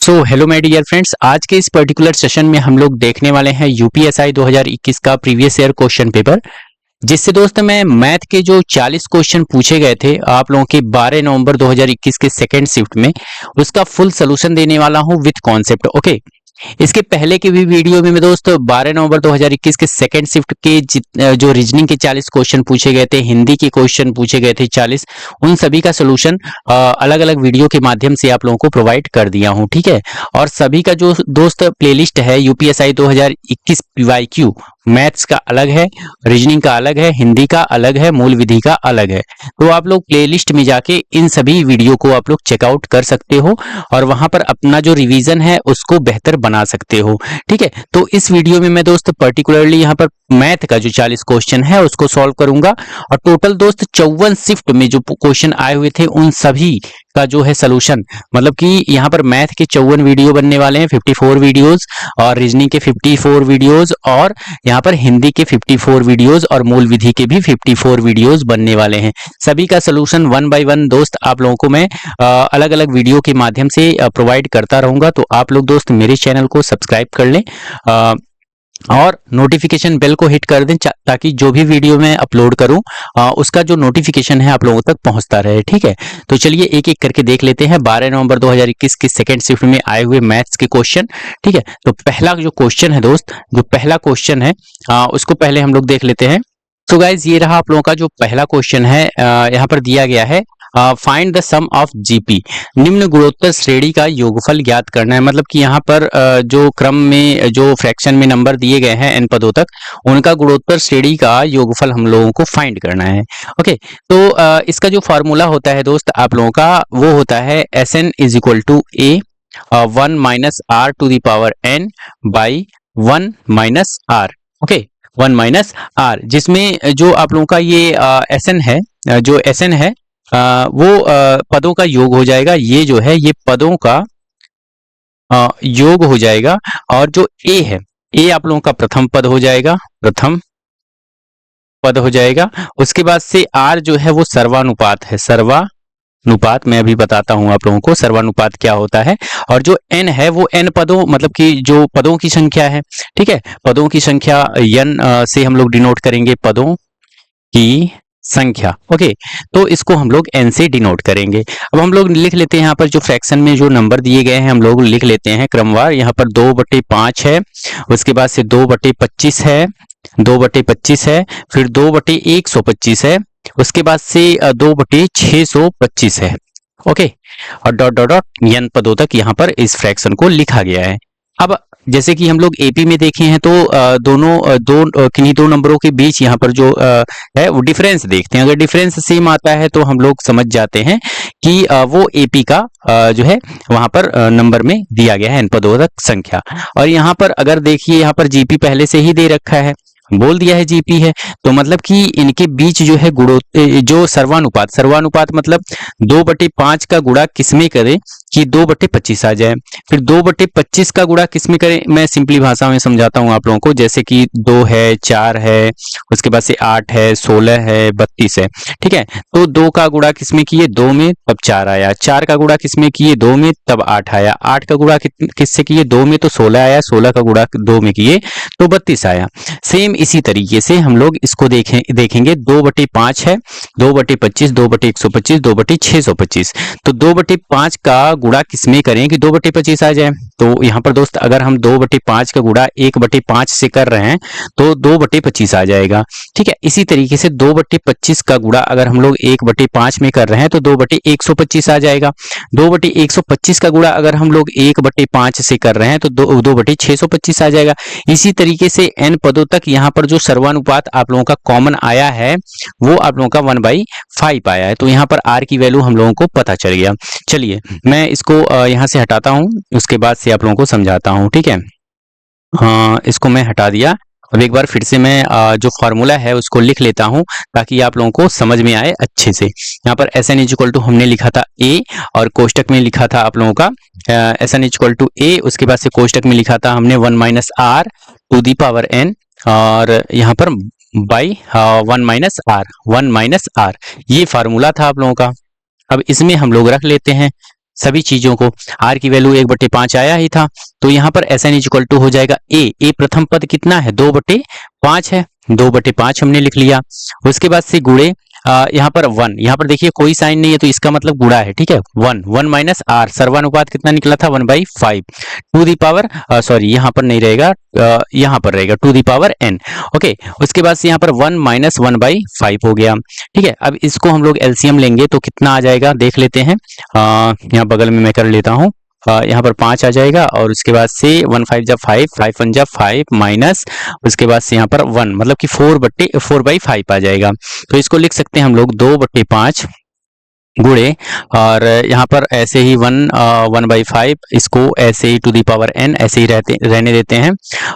So hello my dear friends, आज के इस पर्टिकुलर सेशन में हम लोग देखने वाले हैं यूपीएसआई 2021 का प्रीवियस ईयर क्वेश्चन पेपर। जिससे दोस्त मैं मैथ के जो 40 क्वेश्चन पूछे गए थे आप लोगों के 12 नवंबर 2021 के सेकेंड शिफ्ट में, उसका फुल सोल्यूशन देने वाला हूं विद कॉन्सेप्ट। ओके, इसके पहले की भी वीडियो में मैं दोस्त 12 नवंबर 2021 के सेकेंड शिफ्ट के जो रीजनिंग के 40 क्वेश्चन पूछे गए थे, हिंदी के क्वेश्चन पूछे गए थे 40, उन सभी का सोल्यूशन अलग अलग वीडियो के माध्यम से आप लोगों को प्रोवाइड कर दिया हूं। ठीक है, और सभी का जो दोस्त प्लेलिस्ट है यूपीएसआई 2021 पीवाईक्यू, मैथ्स का अलग है, रीजनिंग का अलग है, हिंदी का अलग है, मूल विधि का अलग है। तो आप लोग प्लेलिस्ट में जाके इन सभी वीडियो को आप लोग चेकआउट कर सकते हो और वहां पर अपना जो रिवीजन है उसको बेहतर बना सकते हो। ठीक है, तो इस वीडियो में मैं दोस्त पर्टिकुलरली यहाँ पर मैथ का जो 40 क्वेश्चन है उसको सॉल्व करूंगा और टोटल दोस्त 54 शिफ्ट में जो क्वेश्चन आए हुए थे उन सभी का जो है सोल्यूशन, मतलब कि यहाँ पर मैथ के 54 वीडियो बनने वाले हैं, 54 वीडियोस, और रीजनिंग के 54 वीडियोस, और यहाँ पर हिंदी के 54 वीडियोस और मूल विधि के भी 54 वीडियोस बनने वाले हैं। सभी का सोल्यूशन वन बाय वन दोस्त आप लोगों को मैं अलग अलग वीडियो के माध्यम से प्रोवाइड करता रहूंगा। तो आप लोग दोस्त मेरे चैनल को सब्सक्राइब कर लें और नोटिफिकेशन बेल को हिट कर दें ताकि जो भी वीडियो मैं अपलोड करूं उसका जो नोटिफिकेशन है आप लोगों तक पहुंचता रहे। ठीक है, तो चलिए एक एक करके देख लेते हैं 12 नवंबर 2021 की सेकेंड शिफ्ट में आए हुए मैथ्स के क्वेश्चन। ठीक है, तो पहला जो क्वेश्चन है दोस्त, जो पहला क्वेश्चन है उसको पहले हम लोग देख लेते हैं। तो गाइज ये रहा आप लोगों का जो पहला क्वेश्चन है, यहाँ पर दिया गया है find the sum of GP, निम्न गुणोत्तर श्रेणी का योगफल ज्ञात करना है। मतलब कि यहाँ पर जो क्रम में जो फ्रैक्शन में नंबर दिए गए हैं n पदों तक, उनका गुणोत्तर श्रेणी का योगफल हम लोगों को फाइंड करना है। ओके, तो इसका जो फॉर्मूला होता है दोस्त आप लोगों का वो होता है Sn is equal to a 1 minus r to the power n by 1 minus r. Okay, 1 minus r, जिसमें जो आप लोगों का ये Sn है, जो Sn है वो पदों का योग हो जाएगा। ये जो है ये पदों का योग हो जाएगा, और जो ए है, ए आप लोगों का प्रथम पद हो जाएगा, प्रथम पद हो जाएगा। उसके बाद से आर जो है वो सर्वानुपात है, सर्वानुपात मैं अभी बताता हूं आप लोगों को सर्वानुपात क्या होता है। और जो एन है वो एन पदों, मतलब कि जो पदों की संख्या है। ठीक है, पदों की संख्या n से हम लोग डिनोट करेंगे, पदों की संख्या। ओके, तो इसको हम लोग n से डिनोट करेंगे। अब हम लोग लिख लेते हैं यहाँ पर जो फ्रैक्शन में जो नंबर दिए गए हैं हम लोग लिख लेते हैं क्रमवार। यहाँ पर 2/5 है, उसके बाद से 2/25 है, 2/25 है, फिर 2/125 है, उसके बाद से 2/625 है। ओके, और डॉट डॉट डॉट n पदों तक यहाँ पर इस फ्रैक्शन को लिखा गया है। अब जैसे कि हम लोग एपी में देखे हैं तो किन्हीं दो नंबरों के बीच यहाँ पर जो है वो डिफरेंस देखते हैं। अगर डिफरेंस सेम आता है तो हम लोग समझ जाते हैं कि वो एपी का जो है वहां पर नंबर में दिया गया है n पदों तक संख्या। और यहाँ पर अगर देखिए यहाँ पर जीपी पहले से ही दे रखा है, बोल दिया है जीपी है, तो मतलब कि इनके बीच जो है जो सर्वानुपात, सर्वानुपात मतलब 2/5 का गुणा किसमें करें कि 2/25 आ जाए, फिर 2/25 का गुणा किसमें करें, मैं सिंपली भाषा में समझाता हूं आप लोगों को। जैसे कि 2 है, 4 है, उसके बाद से 8 है, 16 है, 32 है। ठीक है, तो 2 का गुणा किसमें किए 2 में, तब 4 आया, 4 का गुणा किसमें किए 2 में, तब 8 आया, 8 का गुणा किससे किए 2 में, तो 16 आया, 16 का गुणा 2 में किए तो 32 आया। सेम इसी तरीके से हम लोग इसको देखेंगे 2/5 है, 2/25, 2/125, 2/625, तो 2/5 का गुणा किसमें करें कि 2/25 आ जाए। तो यहाँ पर दोस्त अगर हम 2/5 का गुणा 1/5 से कर रहे हैं तो 2/25 आ जाएगा। ठीक है, इसी तरीके से 2/25 का गुणा अगर हम लोग 1/5 में कर रहे हैं तो 2/125 आ जाएगा। 2/125 का गुणा अगर हम लोग 1/5 से कर रहे हैं तो 2/625 आ जाएगा। इसी तरीके से n पदों तक यहाँ पर जो सर्वानुपात आप लोगों का कॉमन आया है वो आप लोगों का 1/5 आया है। तो यहाँ पर r की वैल्यू हम लोगों को पता चल गया। चलिए मैं इसको यहाँ से हटाता हूँ, उसके बाद से आप लोगों को समझाता हूँ। ठीक है, इसको मैं हटा दिया। अब एक बार फिर से मैं जो फॉर्मूला है उसको लिख लेता हूं ताकि आप लोगों को समझ में आए अच्छे से। यहाँ पर Sn इज इक्वल टू हमने लिखा था a, और कोष्टक में लिखा था आप लोगों का Sn is equal to a, उसके बाद से कोष्टक में लिखा था हमने 1 minus r to the power n, और यहाँ पर by 1 minus r, 1 minus r, ये फार्मूला था आप लोगों का। अब इसमें हम लोग रख लेते हैं सभी चीजों को। r की वैल्यू 1/5 आया ही था, तो यहाँ पर Sn इक्वल टू हो जाएगा a प्रथम पद कितना है 2/5 है, 2/5 हमने लिख लिया। उसके बाद से गुणे यहाँ पर 1, यहाँ पर देखिए कोई साइन नहीं है तो इसका मतलब गुणा है, ठीक है। 1 माइनस r, सर्वानुपात कितना निकला था 1/5 टू दी पावर, सॉरी यहाँ पर नहीं रहेगा, यहाँ पर रहेगा टू दी पावर n। ओके, उसके बाद से यहाँ पर 1 माइनस 1/5 हो गया, ठीक है। अब इसको हम लोग एलसीएम लेंगे तो कितना आ जाएगा देख लेते हैं। यहाँ बगल में मैं कर लेता हूँ, यहाँ पर 5 आ जाएगा और उसके बाद से 1 5 जा 5, 5 1 जा 5 माइनस उसके बाद से यहाँ पर 1, मतलब कि 4/5 आ जाएगा। तो इसको लिख सकते हैं हम लोग 2/5 गुणे, और यहाँ पर ऐसे ही 1/5, इसको ऐसे ही टू दी पावर n ऐसे ही रहने देते हैं,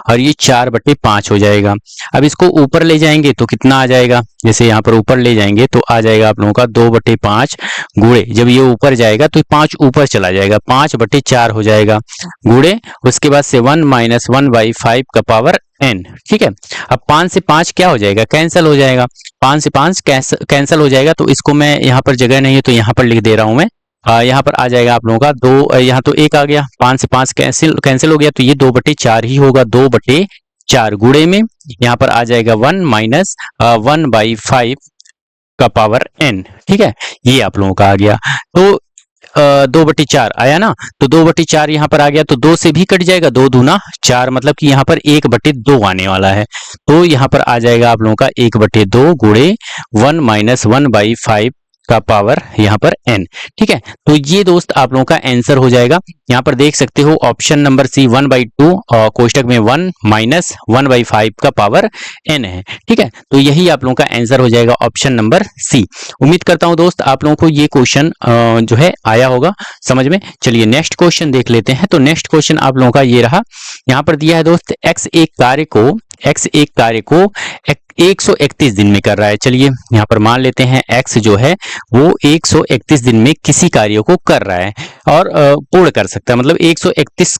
और ये 4/5 हो जाएगा। अब इसको ऊपर ले जाएंगे तो कितना आ जाएगा, जैसे यहाँ पर ऊपर ले जाएंगे तो आ जाएगा आप लोगों का 2/5 गुणे, जब ये ऊपर जाएगा तो 5 ऊपर चला जाएगा, 5/4 हो जाएगा गुणे, उसके बाद से 1 माइनस 1/5 का पावर n, ठीक है। अब 5 से 5 क्या हो जाएगा, कैंसिल हो जाएगा, 5 से 5 कैंसिल हो जाएगा, तो इसको मैं यहाँ पर जगह नहीं है तो यहाँ पर लिख दे रहा हूं मैं। यहाँ पर आ जाएगा आप लोगों का 2, यहाँ तो 1 आ गया, 5 से 5 कैंसिल हो गया, तो ये 2/4 ही होगा, 2/4 गुणे में यहाँ पर आ जाएगा 1 माइनस 1/5 का पावर n, ठीक है। ये आप लोगों का आ गया, तो 2/4 आया ना, तो 2/4 यहाँ पर आ गया, तो 2 से भी कट जाएगा, 2 दूना 4, मतलब कि यहाँ पर 1/2 आने वाला है, तो यहाँ पर आ जाएगा आप लोगों का 1/2 गुणे 1 माइनस 1/5 का पावर यहाँ पर n, ठीक है। तो ये दोस्त आप लोगों का आंसर हो जाएगा। यहाँ पर देख सकते हो ऑप्शन नंबर सी 1/2 और कोष्टक में 1 माइनस 1/5 का पावर n है, ठीक है। तो यही आप लोगों का आंसर हो जाएगा ऑप्शन नंबर सी। उम्मीद करता हूं दोस्त आप लोगों को ये क्वेश्चन जो है आया होगा समझ में। चलिए नेक्स्ट क्वेश्चन देख लेते हैं। तो नेक्स्ट क्वेश्चन आप लोगों का ये रहा, यहाँ पर दिया है दोस्त x एक कार्य को 131 दिन में कर रहा है। चलिए यहाँ पर मान लेते हैं x जो है वो 131 दिन में किसी कार्य को कर रहा है और पूर्ण कर सकता है, मतलब 131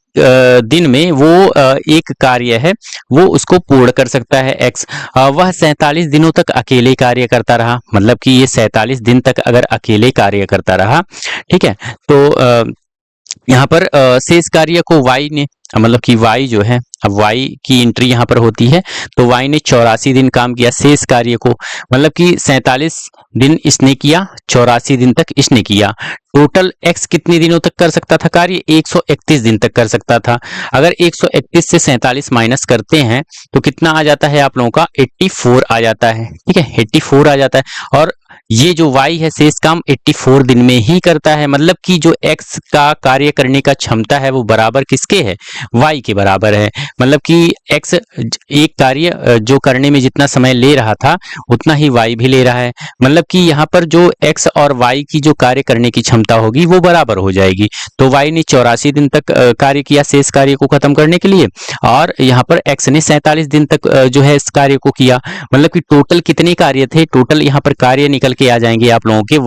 दिन में वो एक कार्य है वो उसको पूर्ण कर सकता है x। वह 47 दिनों तक अकेले कार्य करता रहा, मतलब कि ये 47 दिन तक अगर अकेले कार्य करता रहा, ठीक है। तो यहाँ पर शेष कार्य को y ने, मतलब कि y जो है, अब y की एंट्री यहाँ पर होती है, तो y ने 84 दिन काम किया शेष कार्य को, मतलब कि 47 दिन इसने किया, 84 दिन तक इसने किया। टोटल x कितने दिनों तक कर सकता था कार्य, 131 दिन तक कर सकता था। अगर 131 से 47 माइनस करते हैं तो कितना आ जाता है आप लोगों का, 84 आ जाता है, ठीक है, 84 आ जाता है। और ये जो y है शेष काम 84 दिन में ही करता है, मतलब कि जो x का कार्य करने का क्षमता है वो बराबर किसके है, y के बराबर है। मतलब कि x एक कार्य जो करने में जितना समय ले रहा था उतना ही y भी ले रहा है, मतलब कि यहाँ पर जो x और y की जो कार्य करने की क्षमता होगी वो बराबर हो जाएगी। तो y ने 84 दिन तक कार्य किया शेष कार्य को खत्म करने के लिए, और यहाँ पर x ने 47 दिन तक जो है इस कार्य को किया, मतलब कि टोटल कितने कार्य थे, टोटल यहाँ पर कार्य निकल के आ जाएंगे आप लोगों के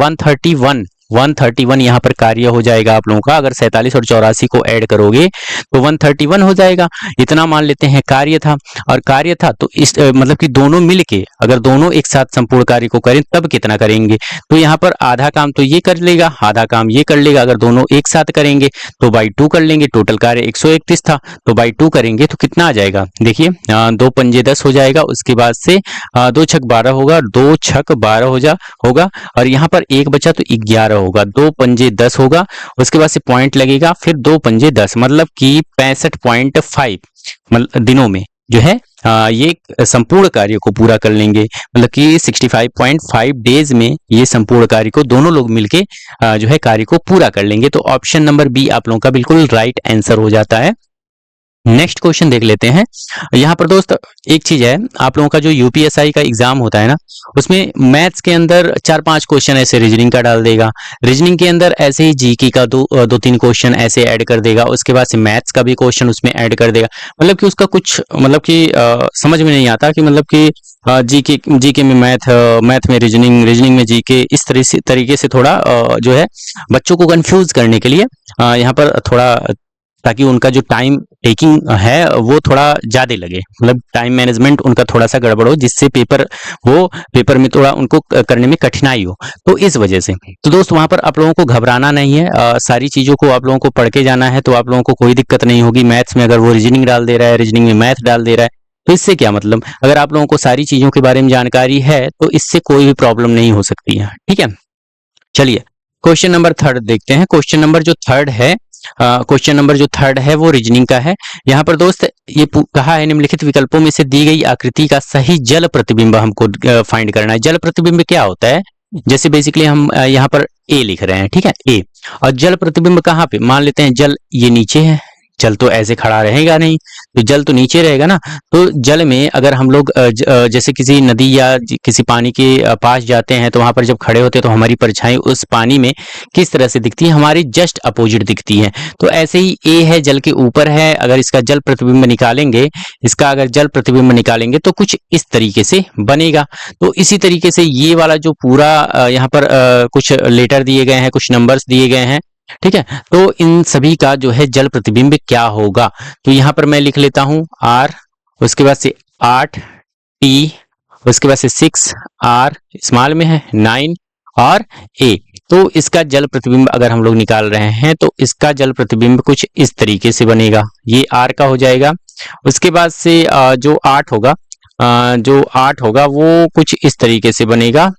131 यहाँ पर कार्य हो जाएगा आप लोगों का। अगर 47 और 84 को ऐड करोगे तो 131 हो जाएगा, इतना मान लेते हैं कार्य था। और कार्य था तो इस मतलब कि दोनों मिलके अगर दोनों एक साथ संपूर्ण कार्य को करें तब कितना करेंगे, तो यहाँ पर आधा काम तो ये कर लेगा, आधा काम ये कर लेगा। अगर दोनों एक साथ करेंगे तो बाई 2 कर लेंगे, टोटल कार्य 131 था तो बाई 2 करेंगे तो कितना आ जाएगा, देखिए 2 पंजे 10 हो जाएगा, उसके बाद से 2 छक 12 होगा, 2 छक 12 होगा, और यहाँ पर एक बचा तो 11 होगा, 2 पंजे 10 होगा, उसके बाद से पॉइंट लगेगा, फिर 2 पंजे 10, मतलब कि 65.5 दिनों में जो है ये संपूर्ण कार्य को पूरा कर लेंगे, मतलब कि 65.5 डेज में ये संपूर्ण कार्य को दोनों लोग मिलके जो है कार्य को पूरा कर लेंगे। तो ऑप्शन नंबर बी आप लोगों का बिल्कुल राइट आंसर हो जाता है। नेक्स्ट क्वेश्चन देख लेते हैं। यहाँ पर दोस्त एक चीज है, आप लोगों का जो यूपीएसआई का एग्जाम होता है ना, उसमें मैथ्स के अंदर 4-5 क्वेश्चन ऐसे रीजनिंग का डाल देगा, रीजनिंग के अंदर ऐसे ही जीके का 2-3 क्वेश्चन ऐसे ऐड कर देगा, उसके बाद से मैथ्स का भी क्वेश्चन उसमें ऐड कर देगा। मतलब कि उसका कुछ मतलब कि समझ में नहीं आता कि मतलब कि जीके में मैथ में रीजनिंग में जीके, इस तरीके से थोड़ा जो है बच्चों को कंफ्यूज करने के लिए यहाँ पर थोड़ा ताकि उनका जो टाइम टेकिंग है वो थोड़ा ज्यादा लगे, मतलब टाइम मैनेजमेंट उनका थोड़ा सा गड़बड़ हो, जिससे पेपर में थोड़ा उनको करने में कठिनाई हो। तो इस वजह से तो दोस्त वहां पर आप लोगों को घबराना नहीं है, सारी चीजों को आप लोगों को पढ़ के जाना है, तो आप लोगों को कोई दिक्कत नहीं होगी। मैथ्स में अगर वो रीजनिंग डाल दे रहा है, रीजनिंग में मैथ डाल दे रहा है, तो इससे क्या मतलब, अगर आप लोगों को सारी चीजों के बारे में जानकारी है तो इससे कोई भी प्रॉब्लम नहीं हो सकती है। ठीक है, चलिए क्वेश्चन नंबर थर्ड देखते हैं। क्वेश्चन नंबर जो थर्ड है वो रीजनिंग का है। यहाँ पर दोस्त ये कहा है निम्नलिखित विकल्पों में से दी गई आकृति का सही जल प्रतिबिंब हमको फाइंड करना है। जल प्रतिबिंब क्या होता है, जैसे बेसिकली हम यहाँ पर ए लिख रहे हैं, ठीक है, ए, और जल प्रतिबिंब कहाँ पे, मान लेते हैं जल ये नीचे है, जल तो ऐसे खड़ा रहेगा नहीं, तो जल तो नीचे रहेगा ना। तो जल में अगर हम लोग जैसे किसी नदी या किसी पानी के पास जाते हैं, तो वहां पर जब खड़े होते हैं तो हमारी परछाई उस पानी में किस तरह से दिखती है, हमारी जस्ट अपोजिट दिखती है। तो ऐसे ही ए है, जल के ऊपर है, अगर इसका जल प्रतिबिंब निकालेंगे तो कुछ इस तरीके से बनेगा। तो इसी तरीके से ये वाला जो पूरा यहाँ पर कुछ लेटर दिए गए हैं, कुछ नंबर्स दिए गए हैं, ठीक है, तो इन सभी का जो है जल प्रतिबिंब क्या होगा। तो यहां पर मैं लिख लेता हूं आर, उसके बाद से 8 टी, उसके बाद से 6 आर स्मॉल में है, 9 और ए। तो इसका जल प्रतिबिंब अगर हम लोग निकाल रहे हैं तो इसका जल प्रतिबिंब कुछ इस तरीके से बनेगा, ये आर का हो जाएगा। उसके बाद से जो 8 होगा वो कुछ इस तरीके से बनेगा।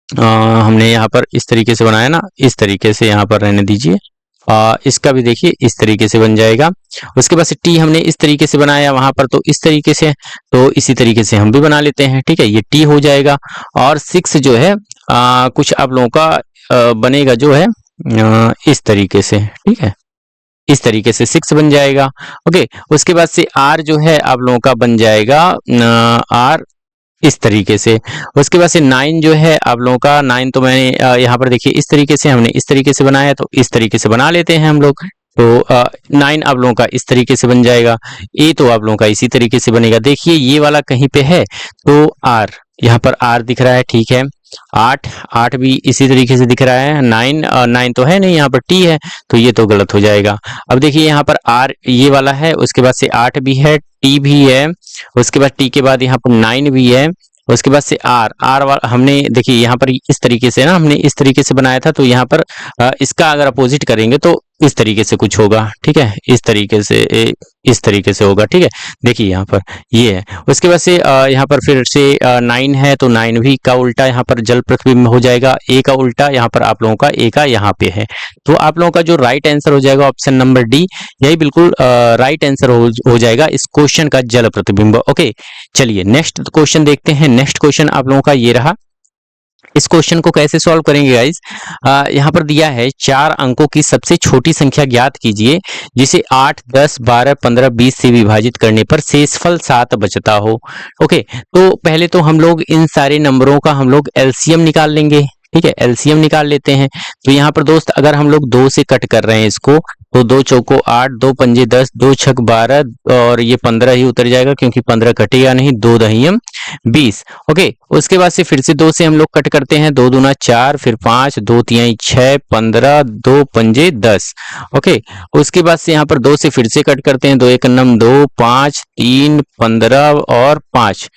हमने यहाँ पर इस तरीके से बनाया ना, इस तरीके से यहाँ पर रहने दीजिए। इसका भी देखिए इस तरीके से बन जाएगा। उसके बाद से टी हमने इस तरीके से बनाया वहां पर, तो इस तरीके से, तो इसी तरीके से हम भी बना लेते हैं, ठीक है, ये टी हो जाएगा। और 6 जो है कुछ आप लोगों का बनेगा जो है इस तरीके से, ठीक है, इस तरीके से 6 बन जाएगा। ओके, उसके बाद से आर जो है आप लोगों का बन जाएगा आर इस तरीके से। उसके बाद से 9 जो है आप लोगों का, 9 तो मैंने यहाँ पर देखिए इस तरीके से हमने इस तरीके से बनाया, तो इस तरीके से बना लेते हैं हम लोग। तो 9 आप लोगों का इस तरीके से बन जाएगा। ए तो आप लोगों का इसी तरीके से बनेगा। देखिए ये वाला कहीं पे है तो आर, यहाँ पर आर दिख रहा है, ठीक है। 8 भी इसी तरीके से दिख रहा है। 9 तो है नहीं, यहाँ पर टी है, तो ये तो गलत हो जाएगा। अब देखिए यहाँ पर आर ये वाला है, उसके बाद से 8 भी है, टी भी है, उसके बाद टी के बाद यहाँ पर 9 भी है, उसके बाद से आर वाला हमने देखिए यहाँ पर इस तरीके से ना, हमने इस तरीके से बनाया था, तो यहाँ पर इसका अगर अपोजिट करेंगे तो इस तरीके से कुछ होगा, ठीक है, इस तरीके से होगा, ठीक है। देखिए यहाँ पर ये है। उसके बाद से यहाँ पर फिर से 9 है, तो 9 भी का उल्टा यहाँ पर जल प्रतिबिंब हो जाएगा। ए का उल्टा यहाँ पर आप लोगों का ए का यहाँ पे है, तो आप लोगों का जो राइट आंसर हो जाएगा ऑप्शन नंबर डी, यही बिल्कुल राइट आंसर हो जाएगा इस क्वेश्चन का जल प्रतिबिंब। ओके, चलिए नेक्स्ट क्वेश्चन देखते हैं। नेक्स्ट क्वेश्चन आप लोगों का ये रहा। इस क्वेश्चन को कैसे सॉल्व करेंगे गाइस, यहाँ पर दिया है 4 अंकों की सबसे छोटी संख्या ज्ञात कीजिए जिसे 8, 10, 12, 15, 20 से विभाजित करने पर शेषफल 7 बचता हो। ओके, तो पहले तो हम लोग इन सारे नंबरों का हम लोग एलसीएम निकाल लेंगे, ठीक है, एलसीएम निकाल लेते हैं। तो यहाँ पर दोस्त अगर हम लोग 2 से कट कर रहे हैं इसको, तो 2 चौको 8, 2 पंजे 10, 2 छक 12 और ये 15 ही उतर जाएगा क्योंकि 15 कटेगा नहीं, 2 दहियम 20। ओके, उसके बाद से फिर से 2 से हम लोग कट करते हैं, 2 दूना 4, फिर 5, 2 तिहाई 6, 15, 2 पंजे 10। ओके, उसके बाद से यहाँ पर 2 से फिर से कट करते हैं, 2 एक नम 2, 5, 3, 15 और 5।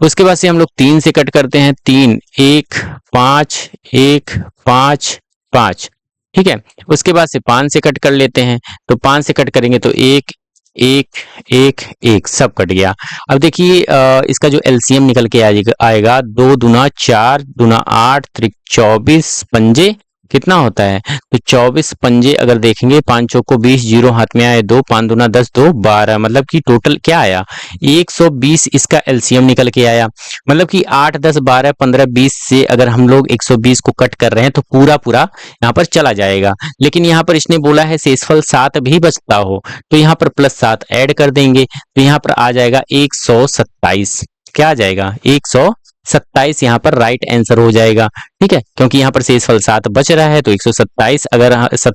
उसके बाद से हम लोग 3 से कट करते हैं, 3, 1, 5, 1, 5, 5, ठीक है। उसके बाद से 5 से कट कर लेते हैं, तो 5 से कट करेंगे तो 1, 1, 1, 1 सब कट गया। अब देखिए इसका जो एलसीएम निकल के आएगा 2 दूना 4, दूना 8, त्रिक 24, पंजे कितना होता है, तो 24 पंजे अगर देखेंगे, 5 चौको 20, 0 हाथ में आए 2, 5 दूना 10, 2 12, मतलब कि टोटल क्या आया 120 इसका एलसीएम निकल के आया। मतलब कि 8, 10, 12, 15, 20 से अगर हम लोग 120 को कट कर रहे हैं तो पूरा यहाँ पर चला जाएगा। लेकिन यहाँ पर इसने बोला है शेषफल 7 भी बचता हो, तो यहाँ पर +7 ऐड कर देंगे, तो यहाँ पर आ जाएगा 127। क्या आ जाएगा 127, यहाँ पर राइट आंसर हो जाएगा, ठीक है, क्योंकि यहाँ पर शेषफल 7 बच रहा है, तो 127 अगर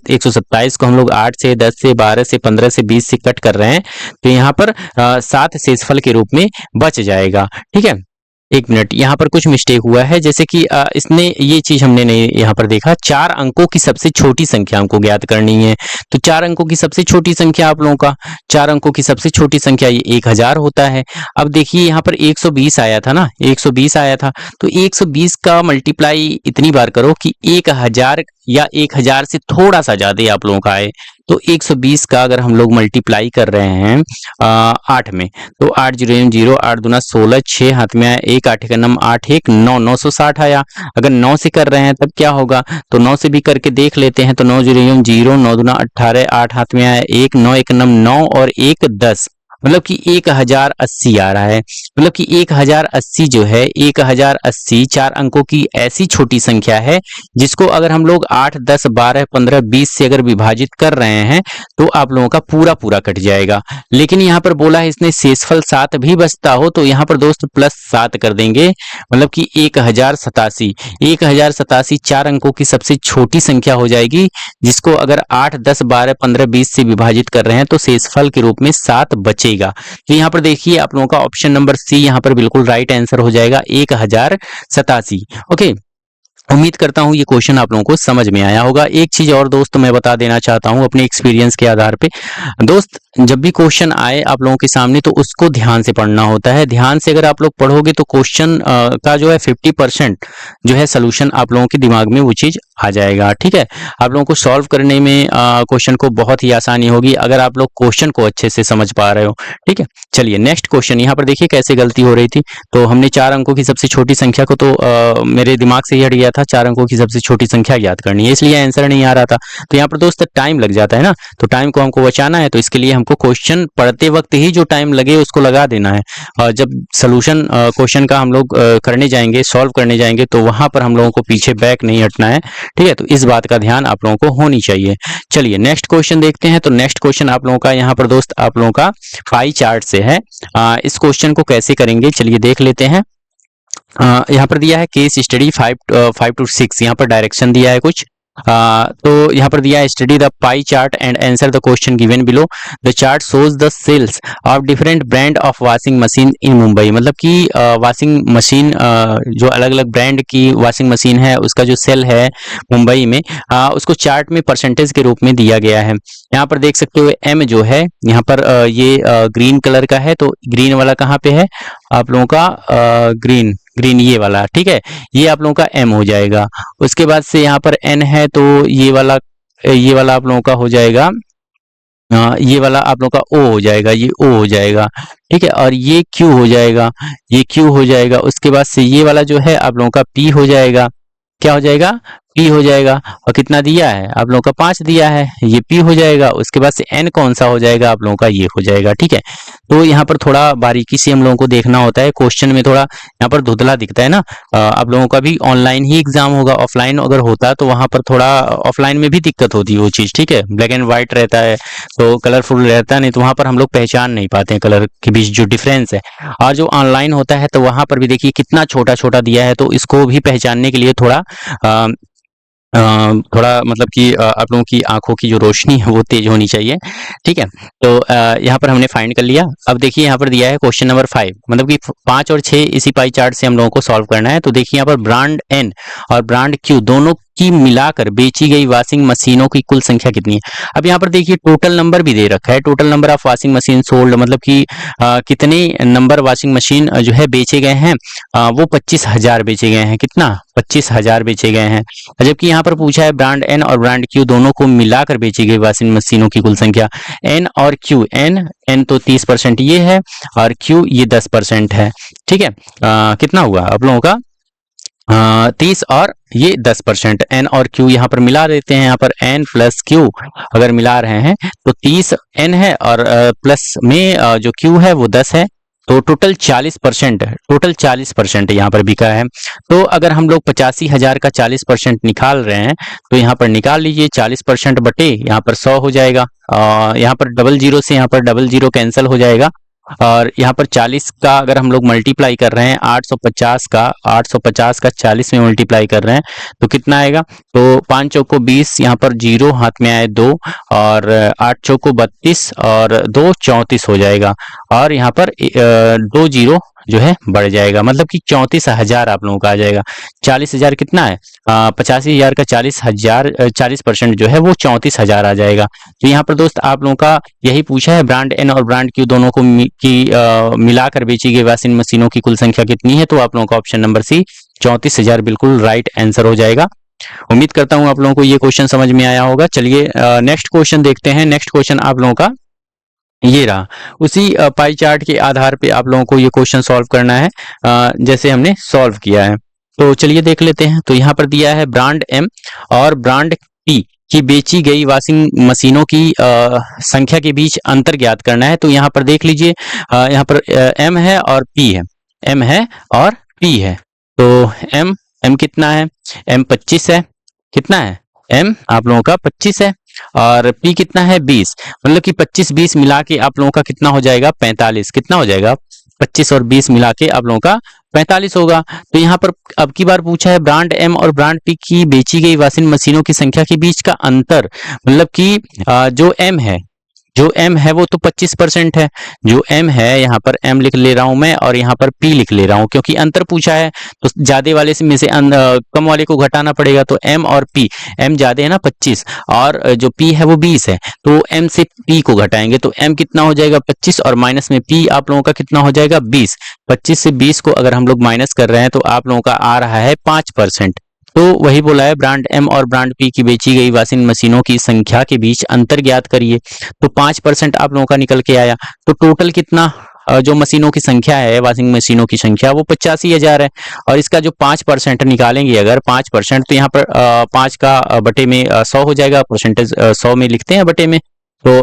127 को हम लोग 8 से 10 से 12 से 15 से 20 से कट कर रहे हैं तो यहाँ पर 7 शेषफल के रूप में बच जाएगा, ठीक है। एक मिनट, यहाँ पर कुछ मिस्टेक हुआ है, जैसे कि इसने ये चीज हमने नहीं यहाँ पर देखा। 4 अंकों की सबसे छोटी संख्या हमको ज्ञात करनी है। तो 4 अंकों की सबसे छोटी संख्या आप लोगों का 4 अंकों की सबसे छोटी संख्या ये 1000 होता है। अब देखिए यहाँ पर 120 आया था ना, 120 आया था, तो 120 का मल्टीप्लाई इतनी बार करो कि 1000 या 1000 से थोड़ा सा ज्यादा आप लोगों का आए। तो 120 का अगर हम लोग मल्टीप्लाई कर रहे हैं 8 में, तो 8 0 0 8 दूना 16, 6 हाथ में आया, 1 8 का नम 8 1 9, 960 आया। अगर 9 से कर रहे हैं तब क्या होगा, तो 9 से भी करके देख लेते हैं। तो 9 0 0, 9 दूना 18, 8 हाथ में आया 1, 9 1 नम 9 और 1 10, मतलब कि 1080 आ रहा है। मतलब कि 1080 जो है 1080 4 अंकों की ऐसी छोटी संख्या है जिसको अगर हम लोग 8 10 12 15 20 से अगर विभाजित कर रहे हैं तो आप लोगों का पूरा पूरा कट जाएगा। लेकिन यहाँ पर बोला है इसने शेषफल 7 भी बचता हो, तो यहाँ पर दोस्त +7 कर देंगे, मतलब कि 1087। 1087 4 अंकों की सबसे छोटी संख्या हो जाएगी जिसको अगर 8 10 12 15 20 से विभाजित कर रहे हैं तो शेषफल के रूप में 7 बचेगा। तो यहाँ पर देखिए आप लोगों का ऑप्शन नंबर सी यहाँ पर बिल्कुल राइट आंसर हो जाएगा, 1087। ओके, उम्मीद करता हूँ ये क्वेश्चन आप लोगों को समझ में आया होगा। एक चीज और दोस्त मैं बता देना चाहता हूँ अपने एक्सपीरियंस के आधार पे। दोस्त जब भी क्वेश्चन आए आप लोगों के सामने तो उसको ध्यान से पढ़ना होता है। ध्यान से अगर आप लोग पढ़ोगे तो क्वेश्चन का जो है 50% जो है सोल्यूशन आप लोगों के दिमाग में वो चीज आ जाएगा। ठीक है, आप लोगों को सॉल्व करने में क्वेश्चन को बहुत ही आसानी होगी अगर आप लोग क्वेश्चन को अच्छे से समझ पा रहे हो। ठीक है, चलिए नेक्स्ट क्वेश्चन। यहाँ पर देखिए कैसे गलती हो रही थी। तो हमने 4 अंकों की सबसे छोटी संख्या को तो मेरे दिमाग से ही हट गया था, 4 अंकों की सबसे छोटी संख्या याद करनी है, इसलिए आंसर नहीं आ रहा था। तो यहाँ पर दोस्त टाइम लग जाता है ना, तो टाइम को हमको बचाना है, तो इसके लिए हमको क्वेश्चन पढ़ते वक्त ही जो टाइम लगे उसको लगा देना है। और जब सोल्यूशन क्वेश्चन का हम लोग करने जाएंगे, सॉल्व करने जाएंगे, तो वहां पर हम लोगों को पीछे बैक नहीं हटना है। ठीक है, तो इस बात का ध्यान आप लोगों को होनी चाहिए। चलिए नेक्स्ट क्वेश्चन देखते हैं। तो नेक्स्ट क्वेश्चन आप लोगों का यहाँ पर दोस्त आप लोगों का पाई चार्ट से है। इस क्वेश्चन को कैसे करेंगे चलिए देख लेते हैं। यहाँ पर दिया है केस स्टडी 5 to 6, यहाँ पर डायरेक्शन दिया है कुछ। तो यहाँ पर दिया है study the pie chart and answer the question given below. The chart shows the sales of different brand of washing machine in Mumbai. मतलब कि वॉशिंग मशीन जो अलग अलग ब्रांड की वॉशिंग मशीन है उसका जो सेल है मुंबई में, उसको चार्ट में परसेंटेज के रूप में दिया गया है। यहाँ पर देख सकते हो एम जो है यहाँ पर ये ग्रीन कलर का है, तो ग्रीन वाला कहाँ पे है आप लोगों का, ग्रीन ये वाला। ठीक है, ये आप लोगों का एम हो जाएगा। उसके बाद से यहाँ पर एन है, तो ये वाला आप लोगों का हो जाएगा, ये वाला आप लोगों का ओ हो जाएगा, ये ओ हो जाएगा। ठीक है, और ये क्यू हो जाएगा, ये क्यू हो जाएगा। उसके बाद से ये वाला जो है आप लोगों का पी हो जाएगा। क्या हो जाएगा, पी हो जाएगा। और कितना दिया है आप लोगों का 5 दिया है, ये पी हो जाएगा। उसके बाद से एन कौन सा हो जाएगा आप लोगों का, ये हो जाएगा। ठीक है, तो यहाँ पर थोड़ा बारीकी से हम लोगों को देखना होता है। क्वेश्चन में थोड़ा यहाँ पर धुंधला दिखता है ना। आप लोगों का भी ऑनलाइन ही एग्जाम होगा, ऑफलाइन अगर होता तो वहां पर थोड़ा ऑफलाइन में भी दिक्कत होती है वो चीज। ठीक है, ब्लैक एंड व्हाइट रहता है तो कलरफुल रहता नहीं, तो वहां पर हम लोग पहचान नहीं पाते हैं कलर के बीच जो डिफरेंस है। और जो ऑनलाइन होता है तो वहां पर भी देखिए कितना छोटा छोटा दिया है, तो इसको भी पहचानने के लिए थोड़ा मतलब कि आप लोगों की आंखों की जो रोशनी है वो तेज होनी चाहिए। ठीक है, तो यहाँ पर हमने फाइंड कर लिया। अब देखिए यहाँ पर दिया है क्वेश्चन नंबर 5, मतलब कि 5 और 6 इसी पाई चार्ट से हम लोगों को सॉल्व करना है। तो देखिए यहाँ पर ब्रांड एन और ब्रांड क्यू दोनों की मिलाकर बेची गई वॉशिंग मशीनों की कुल संख्या कितनी है। अब यहाँ पर देखिए टोटल नंबर भी दे रखा है, total number of washing machine sold, मतलब कि कितने नंबर वॉशिंग मशीन जो है बेचे गए हैं, वो 25,000 बेचे गए हैं। कितना, 25,000 बेचे गए हैं। जबकि यहाँ पर पूछा है ब्रांड एन और ब्रांड क्यू दोनों को मिलाकर बेची गई वॉशिंग मशीनों की कुल संख्या। एन और क्यू, एन तो 30% ये है और क्यू ये 10% है। ठीक है, कितना हुआ आप लोगों का 30 और ये 10%। एन और क्यू यहाँ पर मिला देते हैं। यहाँ पर एन प्लस क्यू अगर मिला रहे हैं तो 30 एन है और प्लस में जो क्यू है वो 10 है, तो टोटल 40%, टोटल 40% यहाँ पर बिका है। तो अगर हम लोग 85,000 का 40% निकाल रहे हैं तो यहाँ पर निकाल लीजिए 40% बटे यहाँ पर 100 हो जाएगा। यहाँ पर डबल जीरो से यहाँ पर डबल जीरो कैंसिल हो जाएगा। और यहाँ पर 40 का अगर हम लोग मल्टीप्लाई कर रहे हैं 850 का 40 में मल्टीप्लाई कर रहे हैं तो कितना आएगा, तो 5 चौक को 20, यहाँ पर जीरो हाथ में आए 2 और 8 चौक को 32 और 2 34 हो जाएगा। और यहाँ पर 2 जीरो जो है बढ़ जाएगा, मतलब कि 34,000 आप लोगों का आ जाएगा। 40,000 कितना है, 85,000 का 40,000 40% जो है वो 34,000 आ जाएगा। तो यहाँ पर दोस्त आप लोगों का यही पूछा है, ब्रांड एन और ब्रांड क्यू दोनों को मिलाकर बेची गई वॉशिंग मशीनों की कुल संख्या कितनी है, तो आप लोगों का ऑप्शन नंबर सी 34,000 बिल्कुल राइट आंसर हो जाएगा। उम्मीद करता हूं आप लोगों को ये क्वेश्चन समझ में आया होगा। चलिए नेक्स्ट क्वेश्चन देखते हैं। नेक्स्ट क्वेश्चन आप लोगों का ये रहा। उसी पाई चार्ट के आधार पे आप लोगों को ये क्वेश्चन सॉल्व करना है, जैसे हमने सॉल्व किया है। तो चलिए देख लेते हैं। तो यहाँ पर दिया है ब्रांड एम और ब्रांड पी की बेची गई वॉशिंग मशीनों की संख्या के बीच अंतर ज्ञात करना है। तो यहाँ पर देख लीजिए, यहाँ पर एम है और पी है, एम है और पी है। तो एम कितना है, एम 25 है, कितना है, एम आप लोगों का 25 है, और पी कितना है 20, मतलब कि 25-20 मिला के आप लोगों का कितना हो जाएगा 45, कितना हो जाएगा 25 और 20 मिला के आप लोगों का 45 होगा। तो यहाँ पर अब की बार पूछा है ब्रांड एम और ब्रांड पी की बेची गई वॉशिंग मशीनों की संख्या के बीच का अंतर, मतलब कि जो m है वो तो 25% है, जो m है यहाँ पर m लिख ले रहा हूं मैं और यहाँ पर p लिख ले रहा हूं, क्योंकि अंतर पूछा है तो ज्यादा वाले में से कम वाले को घटाना पड़ेगा। तो m और p, m ज्यादा है ना 25 और जो p है वो 20 है, तो m से p को घटाएंगे तो m कितना हो जाएगा 25 और माइनस में p आप लोगों का कितना हो जाएगा 20। 25 से 20 को अगर हम लोग माइनस कर रहे हैं तो आप लोगों का आ रहा है 5%। तो वही बोला है ब्रांड एम और ब्रांड पी की बेची गई वॉशिंग मशीनों की संख्या के बीच अंतर ज्ञात करिए। तो 5% आप लोगों का निकल के आया। तो टोटल कितना जो मशीनों की संख्या है, वॉशिंग मशीनों की संख्या वो 85,000 है, और इसका जो 5% निकालेंगे अगर 5%, तो यहाँ पर 5 का बटे में 100 हो जाएगा, परसेंटेज 100 में लिखते हैं बटे में। तो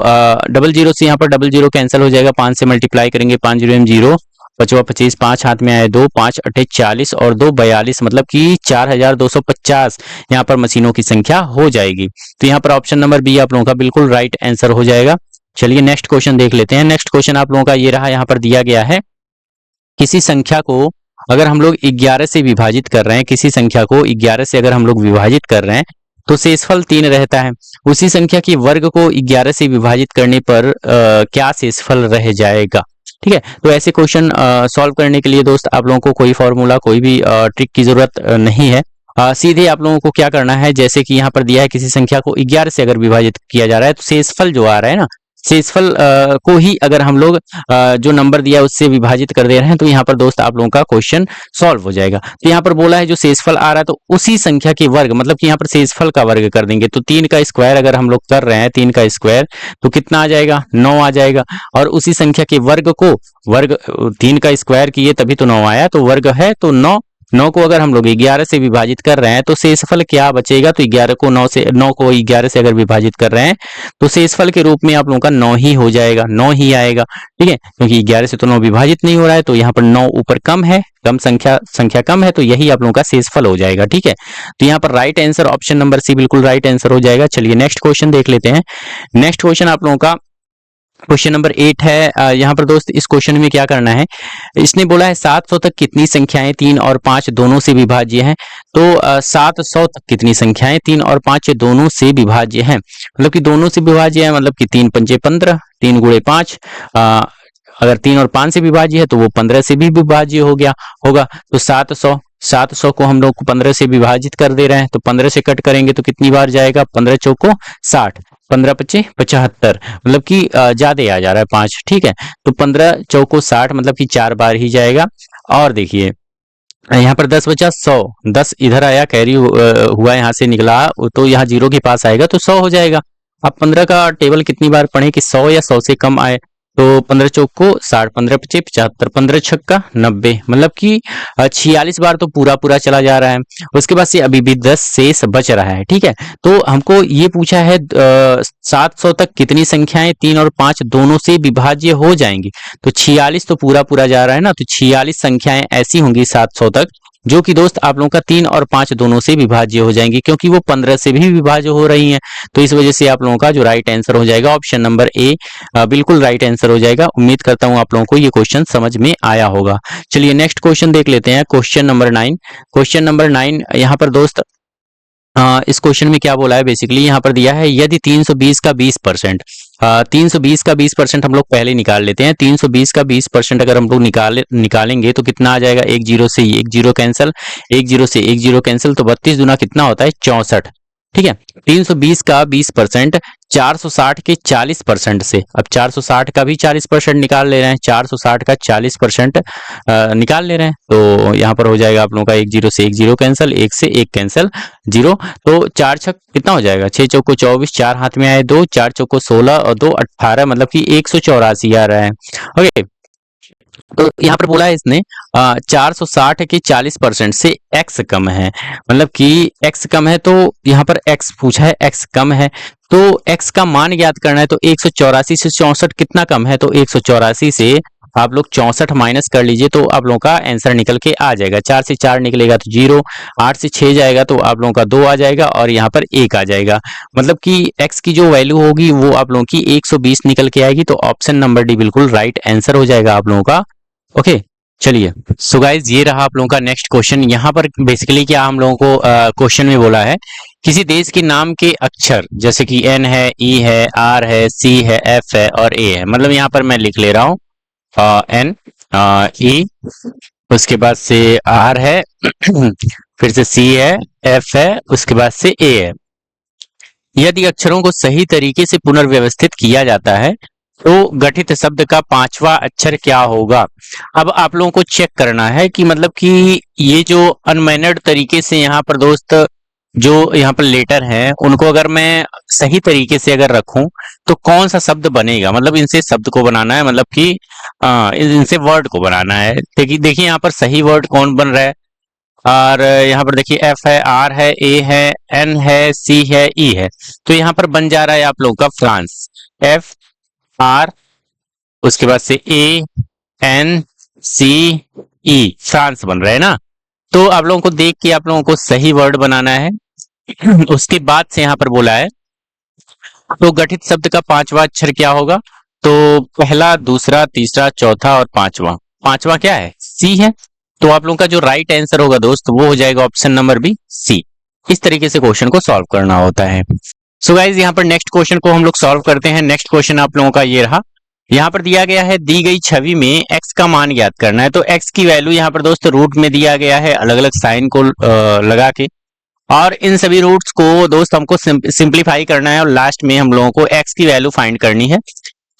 डबल जीरो से यहाँ पर डबल जीरो कैंसिल हो जाएगा, 5 से मल्टीप्लाई करेंगे, 5 जीरो एम जीरो, 25, 5 हाथ में आए 2, 5 अठे 40 और 2 42, मतलब कि 4,250 यहाँ पर मशीनों की संख्या हो जाएगी। तो यहाँ पर ऑप्शन नंबर बी आप लोगों का बिल्कुल राइट आंसर हो जाएगा। चलिए नेक्स्ट क्वेश्चन देख लेते हैं। नेक्स्ट क्वेश्चन आप लोगों का ये रहा, यहाँ पर दिया गया है किसी संख्या को अगर हम लोग 11 से विभाजित कर रहे हैं, किसी संख्या को 11 से अगर हम लोग विभाजित कर रहे हैं तो शेषफल 3 रहता है। उसी संख्या के वर्ग को 11 से विभाजित करने पर क्या शेषफल रह जाएगा। ठीक है, तो ऐसे क्वेश्चन सॉल्व करने के लिए दोस्त आप लोगों को कोई फॉर्मूला, कोई भी ट्रिक की जरूरत नहीं है। सीधे आप लोगों को क्या करना है, जैसे कि यहाँ पर दिया है किसी संख्या को 11 से अगर विभाजित किया जा रहा है तो शेषफल जो आ रहा है ना, शेषफल को ही अगर हम लोग जो नंबर दिया है उससे विभाजित कर दे रहे हैं तो यहाँ पर दोस्त आप लोगों का क्वेश्चन सॉल्व हो जाएगा। तो यहाँ पर बोला है जो शेषफल आ रहा है तो उसी संख्या के वर्ग, मतलब कि यहाँ पर शेषफल का वर्ग कर देंगे। तो 3 का स्क्वायर अगर हम लोग कर रहे हैं, 3 का स्क्वायर तो कितना आ जाएगा 9 आ जाएगा, और उसी संख्या के वर्ग को 3 का स्क्वायर किए तभी तो 9 आया, तो वर्ग है तो 9 को अगर हम लोग 11 से विभाजित कर रहे हैं तो शेषफल क्या बचेगा, तो 9 को 11 से अगर विभाजित कर रहे हैं तो शेषफल के रूप में आप लोगों का 9 ही हो जाएगा, 9 ही आएगा। ठीक है, क्योंकि 11 से तो 9 विभाजित नहीं हो रहा है, तो यहाँ पर 9 ऊपर कम है, कम संख्या कम है, तो यही आप लोगों का शेषफल हो जाएगा। ठीक है, तो यहाँ पर right answer option number C बिल्कुल राइट आंसर हो जाएगा। चलिए नेक्स्ट क्वेश्चन देख लेते हैं। नेक्स्ट क्वेश्चन आप लोगों का क्वेश्चन नंबर 8 है। यहाँ पर दोस्त इस क्वेश्चन में क्या करना है, इसने बोला है 700 तक कितनी संख्याएं 3 और 5 दोनों से विभाज्य हैं। तो 700 तक कितनी संख्याएं 3 और 5 दोनों से विभाज्य हैं, मतलब कि दोनों से विभाज्य है, मतलब कि 3 पंचे 15, 3 गुणे 5, अगर 3 और 5 से विभाज्य है तो वो 15 से भी विभाज्य होगा। तो 700 को हम लोग 15 से विभाजित कर दे रहे हैं, तो 15 से कट करेंगे तो कितनी बार जाएगा, 15 चौको 60, 15 पचे 75, मतलब कि ज्यादा आ जा रहा है 5। ठीक है, तो 15 चौको 60 मतलब कि 4 बार ही जाएगा। और देखिए यहाँ पर 10 बचा 100, 10 इधर आया कैरी हुआ यहाँ से निकला, तो यहाँ 0 के पास आएगा तो 100 हो जाएगा। अब 15 का टेबल कितनी बार पढ़े कि 100 या 100 से कम आए, तो 15 चौक को 60, 15 पचे 75, 15 छक्का 90, मतलब कि 46 बार तो पूरा चला जा रहा है। उसके बाद से अभी भी 10 शेष बच रहा है। ठीक है, तो हमको ये पूछा है 700 तक कितनी संख्याएं 3 और 5 दोनों से विभाज्य हो जाएंगी, तो 46 तो पूरा जा रहा है ना, तो 46 संख्याएं ऐसी होंगी 700 तक जो कि दोस्त आप लोगों का 3 और 5 दोनों से विभाज्य हो जाएंगी, क्योंकि वो 15 से भी विभाज्य हो रही हैं। तो इस वजह से आप लोगों का जो राइट आंसर हो जाएगा ऑप्शन नंबर ए बिल्कुल राइट आंसर हो जाएगा। उम्मीद करता हूं आप लोगों को ये क्वेश्चन समझ में आया होगा। चलिए नेक्स्ट क्वेश्चन देख लेते हैं, क्वेश्चन नंबर 9। क्वेश्चन नंबर 9 यहाँ पर दोस्त इस क्वेश्चन में क्या बोला है, बेसिकली यहाँ पर दिया है यदि 320 का 20% 320 का 20% हम लोग पहले निकाल लेते हैं। 320 का 20% अगर हम लोग निकालेंगे तो कितना आ जाएगा, एक जीरो से एक जीरो कैंसिल, एक जीरो से एक जीरो कैंसिल, तो 32 दूना कितना होता है 64। ठीक है, 320 का 20% 460 के 40% से, अब 460 का भी 40% निकाल ले रहे हैं, 460 का 40% निकाल ले रहे हैं, तो यहाँ पर हो जाएगा आप लोगों का एक जीरो से एक जीरो कैंसिल, एक से एक कैंसिल, जीरो, तो चार छक कितना हो जाएगा, 6 चौको 24, 4 हाथ में आए 2, 4 चौको 16 और 2 18, मतलब कि 184 आ रहा है। ओके, तो यहाँ पर बोला है इसने 460 के 40% से x कम है, मतलब कि x कम है, तो यहाँ पर x पूछा है, x कम है, तो x का मान ज्ञात करना है, तो 184 से 64 कितना कम है, तो 184 से आप लोग 64 माइनस कर लीजिए, तो आप लोगों का आंसर निकल के आ जाएगा। 4 से 4 निकलेगा तो 0, 8 से 6 जाएगा तो आप लोगों का 2 आ जाएगा और यहाँ पर 1 आ जाएगा, मतलब कि x की जो वैल्यू होगी वो आप लोगों की 120 निकल के आएगी, तो ऑप्शन नंबर डी बिल्कुल राइट आंसर हो जाएगा आप लोगों का। ओके, चलिए, सो गाइज ये रहा आप लोगों का नेक्स्ट क्वेश्चन। यहाँ पर बेसिकली क्या हम लोगों को क्वेश्चन में बोला है, किसी देश के नाम के अक्षर जैसे कि एन है, ई है, आर है, सी है, एफ है और ए है, मतलब यहाँ पर मैं लिख ले रहा हूँ एन, ई, उसके बाद से आर है फिर से सी है, एफ है, उसके बाद से ए है। यदि अक्षरों को सही तरीके से पुनर्व्यवस्थित किया जाता है तो गठित शब्द का पांचवा अक्षर क्या होगा। अब आप लोगों को चेक करना है कि मतलब कि ये जो अनमैनर्ड तरीके से यहाँ पर दोस्त जो यहाँ पर लेटर हैं उनको अगर मैं सही तरीके से अगर रखूं तो कौन सा शब्द बनेगा, मतलब इनसे शब्द को बनाना है, मतलब कि इनसे वर्ड को बनाना है। देखिए यहाँ पर सही वर्ड कौन बन रहा है, और यहाँ पर देखिए एफ है, आर है, ए है, एन है, सी है, ई है, तो यहाँ पर बन जा रहा है आप लोगों का फ्रांस, एफ आर, उसके बाद से A N C E, France बन रहा है ना। तो आप लोगों को देख के आप लोगों को सही वर्ड बनाना है। उसके बाद से यहाँ पर बोला है तो गठित शब्द का पांचवा अक्षर क्या होगा, तो पहला, दूसरा, तीसरा, चौथा और पांचवा, पांचवा क्या है, सी है, तो आप लोगों का जो राइट आंसर होगा दोस्त वो हो जाएगा ऑप्शन नंबर बी, सी। इस तरीके से क्वेश्चन को सॉल्व करना होता है। सो गाइज यहाँ पर नेक्स्ट क्वेश्चन को हम लोग सॉल्व करते हैं। नेक्स्ट क्वेश्चन आप लोगों का ये रहा, यहाँ पर दिया गया है दी गई छवि में x का मान ज्ञात करना है, तो x की वैल्यू यहाँ पर दोस्त रूट में दिया गया है अलग अलग साइन को लगा के, और इन सभी रूट्स को दोस्त हमको सिंप्लीफाई करना है और लास्ट में हम लोगों को x की वैल्यू फाइंड करनी है।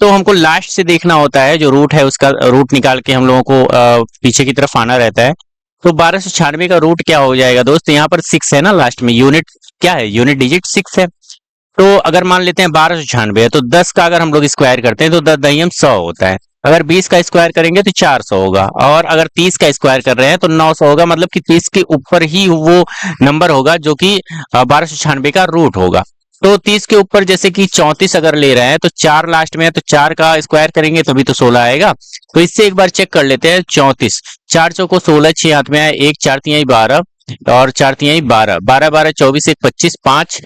तो हमको लास्ट से देखना होता है, जो रूट है उसका रूट निकाल के हम लोगों को पीछे की तरफ आना रहता है। तो 1296 का रूट क्या हो जाएगा दोस्त, यहाँ पर 6 है ना लास्ट में, यूनिट क्या है, यूनिट डिजिट 6 है, तो अगर मान लेते हैं 1296 है तो 10 का अगर हम लोग स्क्वायर करते हैं तो 10 दहियम 100 होता है, अगर 20 का स्क्वायर करेंगे तो 400 होगा, और अगर 30 का स्क्वायर कर रहे हैं तो 900 होगा, मतलब कि 30 के ऊपर ही वो नंबर होगा जो कि 1296 का रूट होगा। तो 30 के ऊपर जैसे कि 34 अगर ले रहे हैं तो 4 लास्ट में है, तो 4 का स्क्वायर करेंगे तभी तो 16 आएगा। तो इससे एक बार चेक कर लेते हैं, 34, 4 चौको 16, 6 हाथ में आए, 1 4 तिहाई 12 और 4 तिहाई 12, 12 12 24, 1 25, 5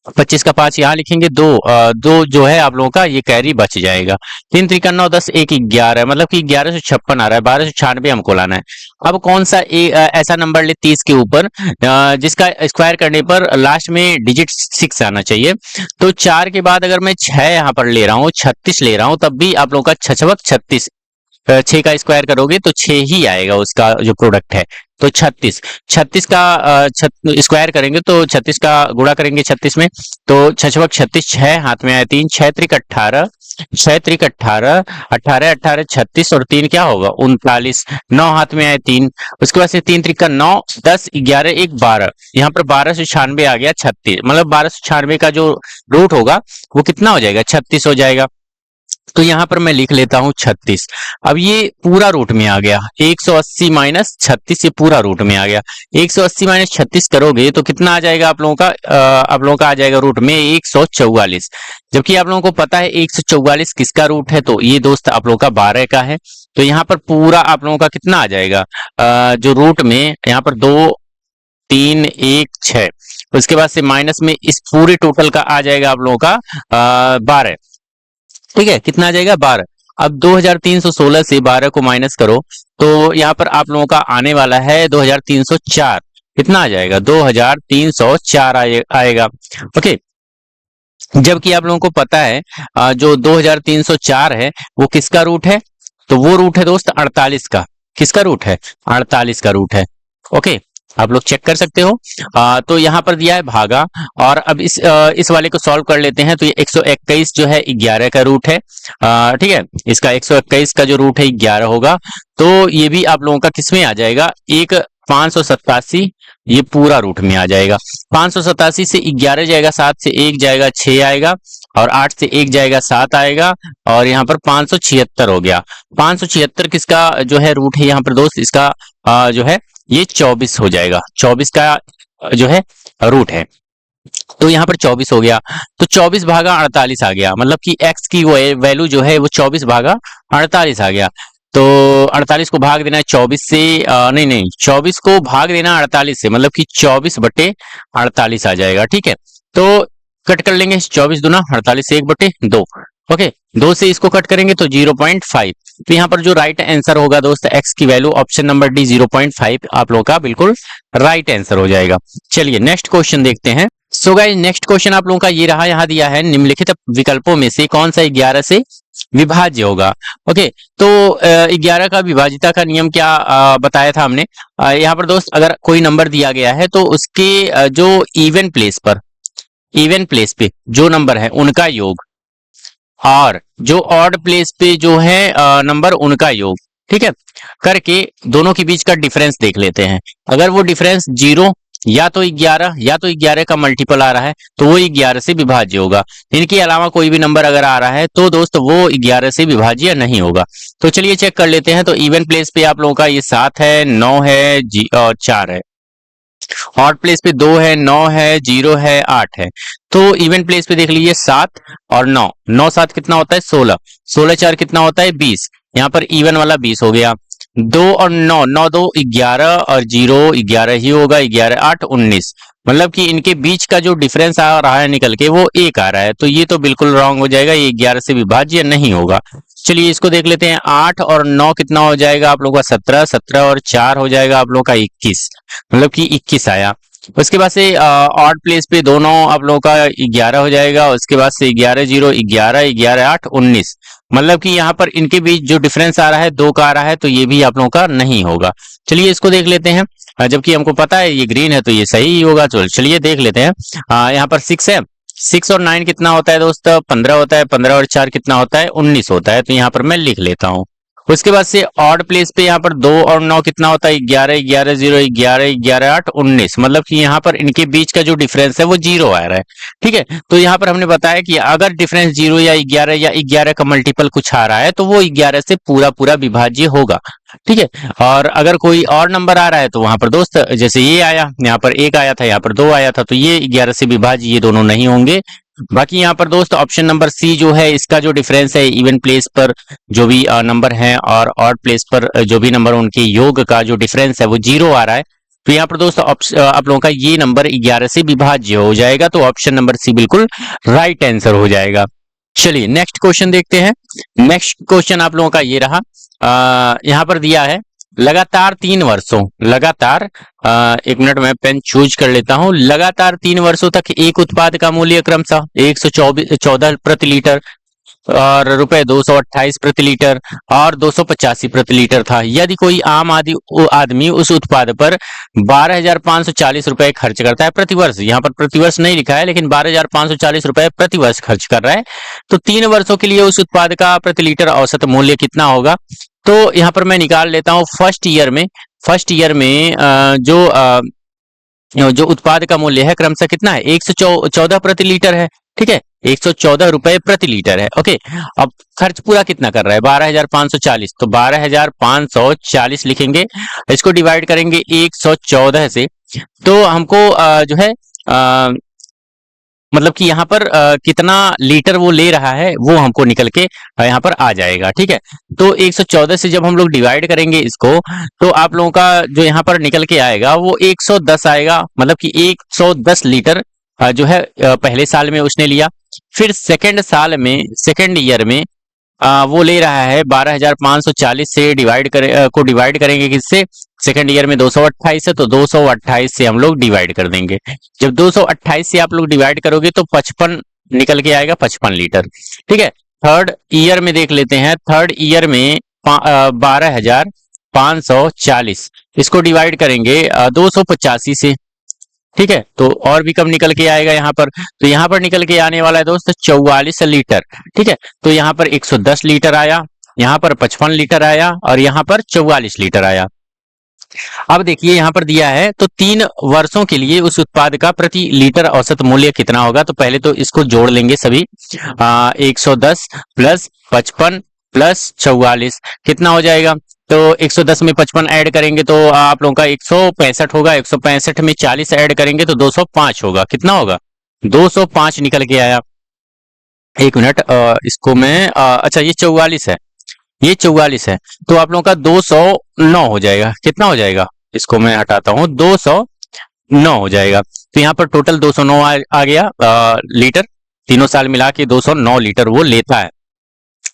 25 का 5 यहाँ लिखेंगे, दो जो है आप लोगों का ये कैरी बच जाएगा। 3 त्रिका 9 10 1 11, मतलब कि 1156 आ रहा है, 1296 हमको लाना है। अब कौन सा ऐसा नंबर ले 30 के ऊपर जिसका स्क्वायर करने पर लास्ट में डिजिट 6 आना चाहिए। तो 4 के बाद अगर मैं 6 यहाँ पर ले रहा हूँ, 36 ले रहा हूँ, तब भी आप लोगों का 6 36, 6 का स्क्वायर करोगे तो 6 ही आएगा उसका जो प्रोडक्ट है। तो 36, 36 का स्क्वायर करेंगे तो 36 का गुणा करेंगे 36 में, तो 6 36, 6 हाथ में आया 3, 6 त्रिक 18, 6 त्रिक 18, 18 18 36 और 3 क्या होगा 39, 9 हाथ में आए 3, उसके बाद से 3 त्रिक का 9, 10 11 1 12, यहाँ पर 1296 आ गया 36, मतलब 1296 का जो रूट होगा वो कितना हो जाएगा 36 हो जाएगा। तो यहां पर मैं लिख लेता हूं 36। अब ये पूरा रूट में आ गया, 180 माइनस 36 ये पूरा रूट में आ गया। 180 माइनस 36 करोगे तो कितना आ जाएगा आप लोगों का, आप लोगों का आ जाएगा रूट में 144, जबकि आप लोगों को पता है 144 किसका रूट है, तो ये दोस्त आप लोगों का 12 का है। तो यहाँ पर पूरा आप लोगों का कितना आ जाएगा, जो रूट में यहाँ पर 2 3 1 6, उसके बाद से माइनस में इस पूरे टोटल का आ जाएगा आप लोगों का 12। ठीक है, कितना आ जाएगा 12। अब 2316 से 12 को माइनस करो तो यहाँ पर आप लोगों का आने वाला है 2304, कितना आ जाएगा 2304 आएगा। ओके, जबकि आप लोगों को पता है जो 2304 है वो किसका रूट है, तो वो रूट है दोस्त 48 का। किसका रूट है, 48 का रूट है। ओके, आप लोग चेक कर सकते हो। तो यहाँ पर दिया है भागा, और अब इस वाले को सॉल्व कर लेते हैं। तो ये 121 जो है 11 का रूट है, ठीक है। इसका 121 का जो रूट है 11 होगा, तो ये भी आप लोगों का किस में आ जाएगा, एक 587, ये पूरा रूट में आ जाएगा। 587 से 11 जाएगा, 7 से 1 जाएगा 6 आएगा, और 8 से 1 जाएगा 7 आएगा, और यहाँ पर 576 हो गया। 576 किसका जो है रूट है यहाँ पर दोस्त, इसका जो है ये 24 हो जाएगा। 24 का जो है रूट है, तो यहाँ पर 24 हो गया। तो 24 भागा 48 आ गया, मतलब कि x की वैल्यू जो है वो 24 भागा 48 आ गया। तो 48 को भाग देना है 24 से, नहीं नहीं 24 को भाग देना 48 से, मतलब कि 24/48 आ जाएगा। ठीक है, तो कट कर लेंगे, 24 दूना 48 से 1/2। ओके, 2 से इसको कट करेंगे तो 0.5। तो यहाँ पर जो राइट आंसर होगा दोस्त x की वैल्यू ऑप्शन नंबर डी 0.5 आप लोगों का बिल्कुल राइट आंसर हो जाएगा। चलिए नेक्स्ट क्वेश्चन देखते हैं। सो गाइस नेक्स्ट क्वेश्चन आप लोगों का ये रहा, यहाँ दिया है निम्नलिखित विकल्पों में से कौन सा 11 से विभाज्य होगा। ओके, तो 11 का विभाजिता का नियम क्या बताया था हमने। यहाँ पर दोस्त अगर कोई नंबर दिया गया है तो उसके जो इवन प्लेस पे जो नंबर है उनका योग, और जो ऑड प्लेस पे जो है नंबर उनका योग, ठीक है, करके दोनों के बीच का डिफरेंस देख लेते हैं। अगर वो डिफरेंस 0 या तो 11 या तो 11 का मल्टीपल आ रहा है तो वो 11 से विभाज्य होगा। इनके अलावा कोई भी नंबर अगर आ रहा है तो दोस्त वो 11 से विभाज्य नहीं होगा। तो चलिए चेक कर लेते हैं। तो इवन प्लेस पे आप लोगों का ये 7 है, 9 है और 4 है। ऑड प्लेस पे 2 है, 9 है, 0 है, 8 है। तो इवन प्लेस पे देख लीजिए 7 और 9, 9 7 कितना होता है 16, 16 4 कितना होता है 20। यहाँ पर इवन वाला 20 हो गया। 2 और 9, 9 2 11 और 0 11 ही होगा, 11 8 19। मतलब कि इनके बीच का जो डिफरेंस आ रहा है निकल के वो 1 आ रहा है, तो ये तो बिल्कुल रॉन्ग हो जाएगा, ये 11 से विभाज्य नहीं होगा। चलिए इसको देख लेते हैं। 8 और 9 कितना हो जाएगा आप लोगों का 17, 17 और 4 हो जाएगा आप लोगों का 21, मतलब कि 21 आया। उसके बाद से ऑड प्लेस पे दोनों आप लोगों का 11 हो जाएगा। उसके बाद से 11 0 11 11 8 19, मतलब कि यहाँ पर इनके बीच जो डिफरेंस आ रहा है 2 का आ रहा है, तो ये भी आप लोगों का नहीं होगा। चलिए इसको देख लेते हैं। जबकि हमको पता है ये ग्रीन है तो ये सही ही होगा। चलिए देख लेते हैं। यहाँ पर 6 है, 6 और 9 कितना होता है दोस्त 15 होता है, 15 और 4 कितना होता है 19 होता है। तो यहाँ पर मैं लिख लेता हूँ। उसके बाद से ऑड प्लेस पे यहाँ पर 2 और 9 कितना होता है 11 11 0 11 11 8 19, मतलब कि यहाँ पर इनके बीच का जो डिफरेंस है वो 0 आ रहा है। ठीक है, तो यहाँ पर हमने बताया कि अगर डिफरेंस 0 या 11 का मल्टीपल कुछ आ रहा है तो वो 11 से पूरा पूरा विभाज्य होगा। ठीक है, और अगर कोई और नंबर आ रहा है तो वहां पर दोस्त जैसे ये आया, यहाँ पर 1 आया था, यहाँ पर 2 आया था, तो ये 11 से विभाज्य ये दोनों नहीं होंगे। बाकी यहाँ पर दोस्त ऑप्शन नंबर सी जो है इसका जो डिफरेंस है इवन प्लेस पर जो भी नंबर है और ऑड प्लेस पर जो भी नंबर उनके योग का जो डिफरेंस है वो 0 आ रहा है। तो यहाँ पर दोस्त आप लोगों का ये नंबर 11 से विभाज्य हो जाएगा। तो ऑप्शन नंबर सी बिल्कुल राइट आंसर हो जाएगा। चलिए नेक्स्ट क्वेश्चन देखते हैं। नेक्स्ट क्वेश्चन आप लोगों का ये रहा, यहाँ पर दिया है लगातार 3 वर्षों, लगातार 1 मिनट में पेन चूज कर लेता हूं। लगातार 3 वर्षों तक एक उत्पाद का मूल्य क्रमशः 114 प्रति लीटर और रुपए 228 प्रति लीटर और 285 प्रति लीटर था। यदि कोई आम आदमी उस उत्पाद पर 12,540 रुपए खर्च करता है प्रति वर्ष, यहाँ पर प्रति वर्ष नहीं लिखा है लेकिन 12,540 रुपए प्रति वर्ष खर्च कर रहा है, तो 3 वर्षों के लिए उस उत्पाद का प्रति लीटर औसत मूल्य कितना होगा। तो यहाँ पर मैं निकाल लेता हूँ। फर्स्ट ईयर में जो उत्पाद का मूल्य है क्रमशः कितना है 114 प्रति लीटर है। ठीक है, 114 रुपए प्रति लीटर है। ओके, अब खर्च पूरा कितना कर रहा है 12,540, तो 12,540 लिखेंगे, इसको डिवाइड करेंगे 114 से, तो हमको जो है मतलब कि यहाँ पर कितना लीटर वो ले रहा है वो हमको निकल के यहाँ पर आ जाएगा। ठीक है, तो 114 से जब हम लोग डिवाइड करेंगे इसको, तो आप लोगों का जो यहाँ पर निकल के आएगा वो 110 आएगा, मतलब कि 110 लीटर जो है पहले साल में उसने लिया। फिर सेकेंड ईयर में वो ले रहा है 12,540 से डिवाइड करेंगे किससे, सेकेंड ईयर में 228 है तो 228 से हम लोग डिवाइड कर देंगे। जब 228 से आप लोग डिवाइड करोगे तो 55 निकल के आएगा 55 लीटर। ठीक है, थर्ड ईयर में देख लेते हैं। थर्ड ईयर में 12,540, इसको डिवाइड करेंगे 285 से। ठीक है, तो और भी कम निकल के आएगा यहाँ पर। तो यहाँ पर निकल के आने वाला है दोस्त 44 लीटर। ठीक है, तो यहाँ पर 110 लीटर आया, यहाँ पर 55 लीटर आया और यहाँ पर 44 लीटर आया। अब देखिए यहाँ पर दिया है, तो 3 वर्षों के लिए उस उत्पाद का प्रति लीटर औसत मूल्य कितना होगा। तो पहले तो इसको जोड़ लेंगे सभी। 110 प्लस 55 प्लस 44 कितना हो जाएगा। तो 110 में 55 ऐड करेंगे तो आप लोगों का 165 होगा। 165 में 40 ऐड करेंगे तो 205 होगा। कितना होगा, 205 निकल के आया। एक मिनट, इसको मैं अच्छा ये 44 है, ये 44 है, तो आप लोगों का 209 हो जाएगा। कितना हो जाएगा, इसको मैं हटाता हूं, 209 हो जाएगा। तो यहाँ पर टोटल 209 आ गया लीटर। तीनों साल मिला के 209 लीटर वो लेता है।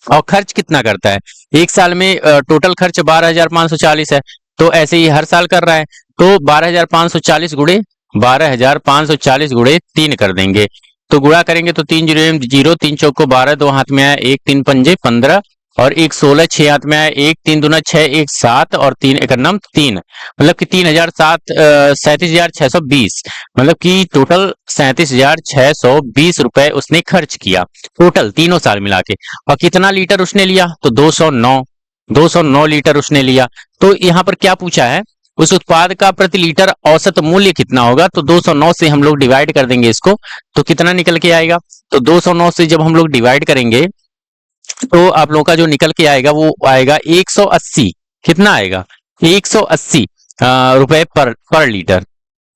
और खर्च कितना करता है, एक साल में टोटल खर्च 12,540 है, तो ऐसे ही हर साल कर रहा है। तो 12,540 गुणे 12,540 गुणे 3 कर देंगे। तो गुणा करेंगे तो 3 जीरो जीरो, 3 चौक को 12, 2 हाथ में आया 1, 3 पंजे 15 और 1 16, 6 हाथ में आया 1, 3 दूना 6, 1 7 और 3 एक नम 3, मतलब कि 37,620, मतलब कि टोटल 37,620 रुपए उसने खर्च किया टोटल तीनों साल मिला के। और कितना लीटर उसने लिया, तो 209 लीटर उसने लिया। तो यहाँ पर क्या पूछा है, उस उत्पाद का प्रति लीटर औसत मूल्य कितना होगा। तो 209 से हम लोग डिवाइड कर देंगे इसको, तो कितना निकल के आएगा। तो 209 से जब हम लोग डिवाइड करेंगे तो आप लोगों का जो निकल के आएगा वो आएगा 180। कितना आएगा, 180 रुपए पर लीटर।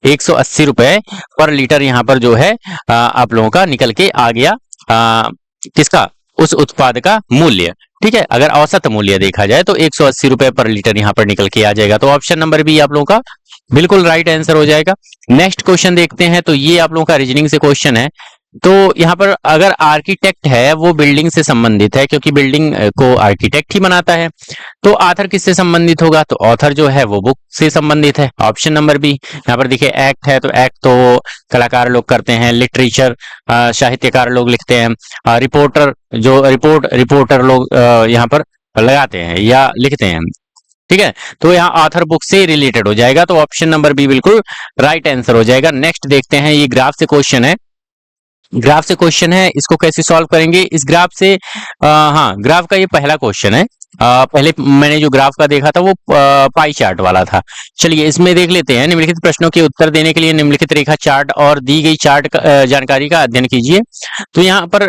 180 रुपए पर लीटर यहाँ पर जो है आप लोगों का निकल के आ गया किसका, उस उत्पाद का मूल्य। ठीक है, अगर औसत मूल्य देखा जाए तो 180 रुपए पर लीटर यहाँ पर निकल के आ जाएगा। तो ऑप्शन नंबर बी आप लोगों का बिल्कुल राइट आंसर हो जाएगा। नेक्स्ट क्वेश्चन देखते हैं। तो ये आप लोगों का रीजनिंग से क्वेश्चन है। तो यहाँ पर अगर आर्किटेक्ट है वो बिल्डिंग से संबंधित है, क्योंकि बिल्डिंग को आर्किटेक्ट ही बनाता है। तो ऑथर किससे संबंधित होगा, तो ऑथर जो है वो बुक से संबंधित है। Option number B. यहाँ पर देखिए एक्ट है, तो एक्ट तो कलाकार लोग करते हैं, लिटरेचर साहित्यकार लोग लिखते हैं, रिपोर्टर जो रिपोर्टर लोग यहाँ पर लगाते हैं या लिखते हैं। ठीक है, तो यहाँ ऑथर बुक से रिलेटेड हो जाएगा। तो ऑप्शन नंबर बी बिल्कुल राइट आंसर हो जाएगा। नेक्स्ट देखते हैं, ये ग्राफ से क्वेश्चन है। ग्राफ से क्वेश्चन है, इसको कैसे सॉल्व करेंगे। इस ग्राफ से हाँ, ग्राफ का ये पहला क्वेश्चन है। पहले मैंने जो ग्राफ का देखा था वो पाई चार्ट वाला था। चलिए इसमें देख लेते हैं। निम्नलिखित प्रश्नों के उत्तर देने के लिए निम्नलिखित रेखा चार्ट और दी गई चार्ट जानकारी का अध्ययन कीजिए। तो यहाँ पर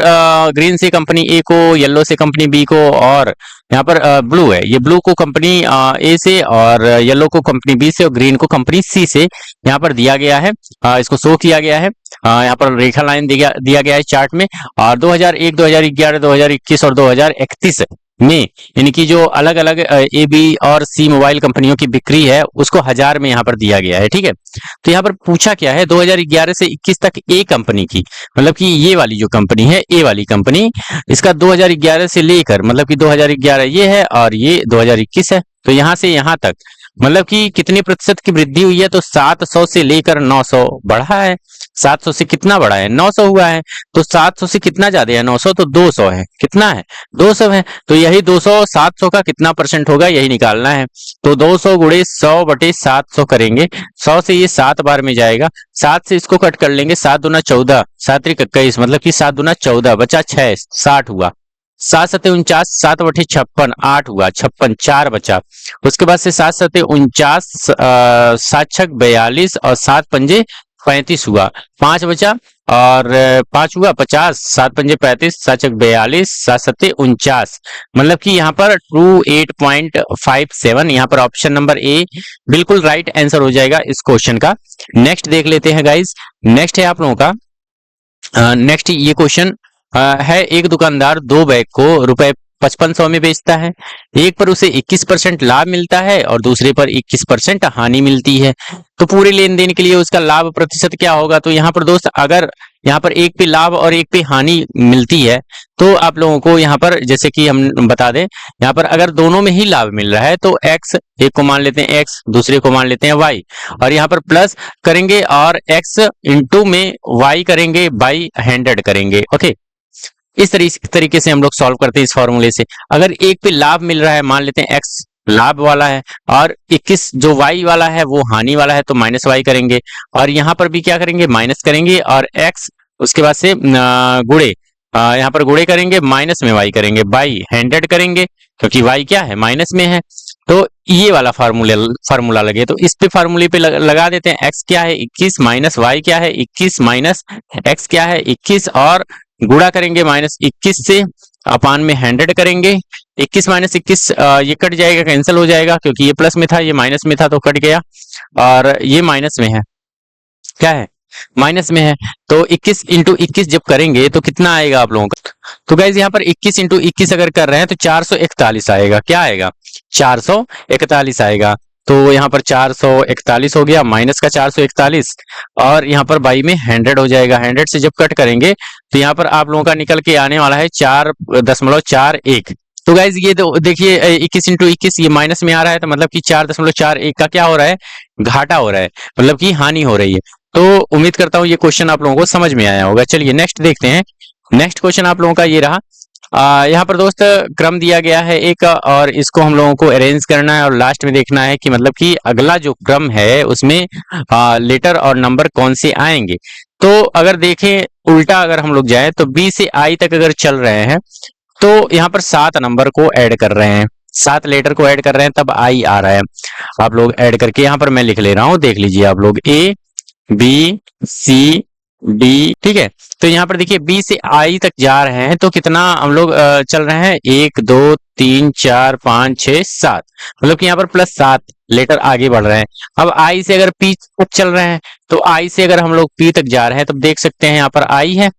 ग्रीन से कंपनी ए को, येलो से कंपनी बी को और यहाँ पर ब्लू है, ये ब्लू को कंपनी ए से और येलो को कंपनी बी से और ग्रीन को कंपनी सी से यहाँ पर दिया गया है। इसको शो किया गया है। यहाँ पर रेखा लाइन दिया गया है चार्ट में। और 2001, 2011, 2021 और 2031 में इनकी जो अलग अलग ए, बी और सी मोबाइल कंपनियों की बिक्री है उसको 1000 में यहाँ पर दिया गया है। ठीक है, तो यहाँ पर पूछा क्या है, 2011 से 21 तक ए कंपनी की, मतलब कि ये वाली जो कंपनी है ए वाली कंपनी, इसका 2011 से लेकर, मतलब कि 2011 ये है और ये 2021 है, तो यहाँ से यहाँ तक मतलब कि कितने प्रतिशत की वृद्धि हुई है। तो 700 से लेकर 900 बढ़ा है। 700 से कितना बढ़ा है, 900 हुआ है। तो 700 से कितना ज्यादा है, 900, तो 200 है। कितना है, 200 है। तो यही 200 700 का कितना परसेंट होगा यही निकालना है। तो 200 गुणे 100 बटे 700 करेंगे। 100 से ये 7 बार में जाएगा, 7 से इसको कट कर लेंगे, 7 दूना 14, 7 त्रिक 21, मतलब कि 7 दूना 14, बचा 6, 60 हुआ। 7 सते 49, 7 बटे 56, 8 हुआ, 56, 4 बचा। उसके बाद से 7 सते 49, 7 छक 42 और 7 पंजे 35 हुआ, 5 बचा और 5 हुआ 50, 7 पंजे 35, 7 छक 42, 7 सते 49, मतलब कि यहाँ पर 28.57। यहाँ पर ऑप्शन नंबर ए बिल्कुल राइट आंसर हो जाएगा इस क्वेश्चन का। नेक्स्ट देख लेते हैं गाइज। नेक्स्ट है आप लोगों का नेक्स्ट ये क्वेश्चन है, एक दुकानदार 2 बैग को रुपए 5500 में बेचता है, एक पर उसे 21% लाभ मिलता है और दूसरे पर 21% हानि मिलती है। तो पूरे लेन देन के लिए उसका लाभ प्रतिशत क्या होगा? तो यहाँ पर दोस्त अगर यहाँ पर एक पे लाभ और एक पे हानि मिलती है तो आप लोगों को यहाँ पर जैसे कि हम बता दें, यहाँ पर अगर दोनों में ही लाभ मिल रहा है तो x, एक को मान लेते हैं x, दूसरे को मान लेते हैं y, और यहाँ पर प्लस करेंगे और x इंटू में y करेंगे, बाई 100 करेंगे। ओके, इस तरीके से हम लोग सॉल्व करते हैं इस फॉर्मूले से। अगर एक पे लाभ मिल रहा है, मान लेते हैं x लाभ वाला है और 21 जो y वाला है वो हानि वाला है, तो माइनस y करेंगे, और यहाँ पर भी क्या करेंगे, माइनस करेंगे, और x उसके बाद से गुणे, यहाँ पर गुणे करेंगे, माइनस में y करेंगे, बाई 100 करेंगे, क्योंकि y क्या है, माइनस में है। तो ये वाला फार्मूला लगे, तो इस पे फार्मूले पे लगा देते हैं। x क्या है 21, माइनस y क्या है 21, माइनस x क्या है 21, और गुणा करेंगे माइनस 21 से, अपान में 100 करेंगे। 21 माइनस 21 ये कट जाएगा, कैंसिल हो जाएगा, क्योंकि ये प्लस में था ये माइनस में था तो कट गया, और ये माइनस में है, क्या है, माइनस में है। तो 21 इंटू 21 जब करेंगे तो कितना आएगा आप लोगों का? तो गाइज यहाँ पर 21 इंटू 21 अगर कर रहे हैं तो 441 आएगा। क्या आएगा? 441 आएगा। तो यहाँ पर 441 हो गया, माइनस का 441, और यहाँ पर बाई में 100 हो जाएगा। 100 से जब कट करेंगे तो यहाँ पर आप लोगों का निकल के आने वाला है 4.41। तो गाइज ये देखिए 21 इंटू 21 ये माइनस में आ रहा है, तो मतलब कि 4.41 का क्या हो रहा है, घाटा हो रहा है, मतलब कि हानि हो रही है। तो उम्मीद करता हूँ ये क्वेश्चन आप लोगों को समझ में आया होगा। चलिए नेक्स्ट देखते हैं। नेक्स्ट क्वेश्चन आप लोगों का ये रहा। यहाँ पर दोस्त क्रम दिया गया है एक, और इसको हम लोगों को अरेंज करना है और लास्ट में देखना है कि मतलब कि अगला जो क्रम है उसमें लेटर और नंबर कौन से आएंगे। तो अगर देखें उल्टा अगर हम लोग जाएं तो बी से आई तक अगर चल रहे हैं तो यहाँ पर 7 नंबर को ऐड कर रहे हैं, 7 लेटर को ऐड कर रहे हैं, तब आई आ रहा है। आप लोग ऐड करके यहाँ पर मैं लिख ले रहा हूँ, देख लीजिए आप लोग, ए बी सी डी, ठीक है। तो यहाँ पर देखिए बी से आई तक जा रहे हैं तो कितना हम लोग चल रहे हैं, 1 2 3 4 5 6 7, मतलब कि यहाँ पर +7 लेटर आगे बढ़ रहे हैं। अब आई से अगर पी तक चल रहे हैं तो आई से अगर हम लोग पी तक जा रहे हैं तब देख सकते हैं यहाँ पर आई है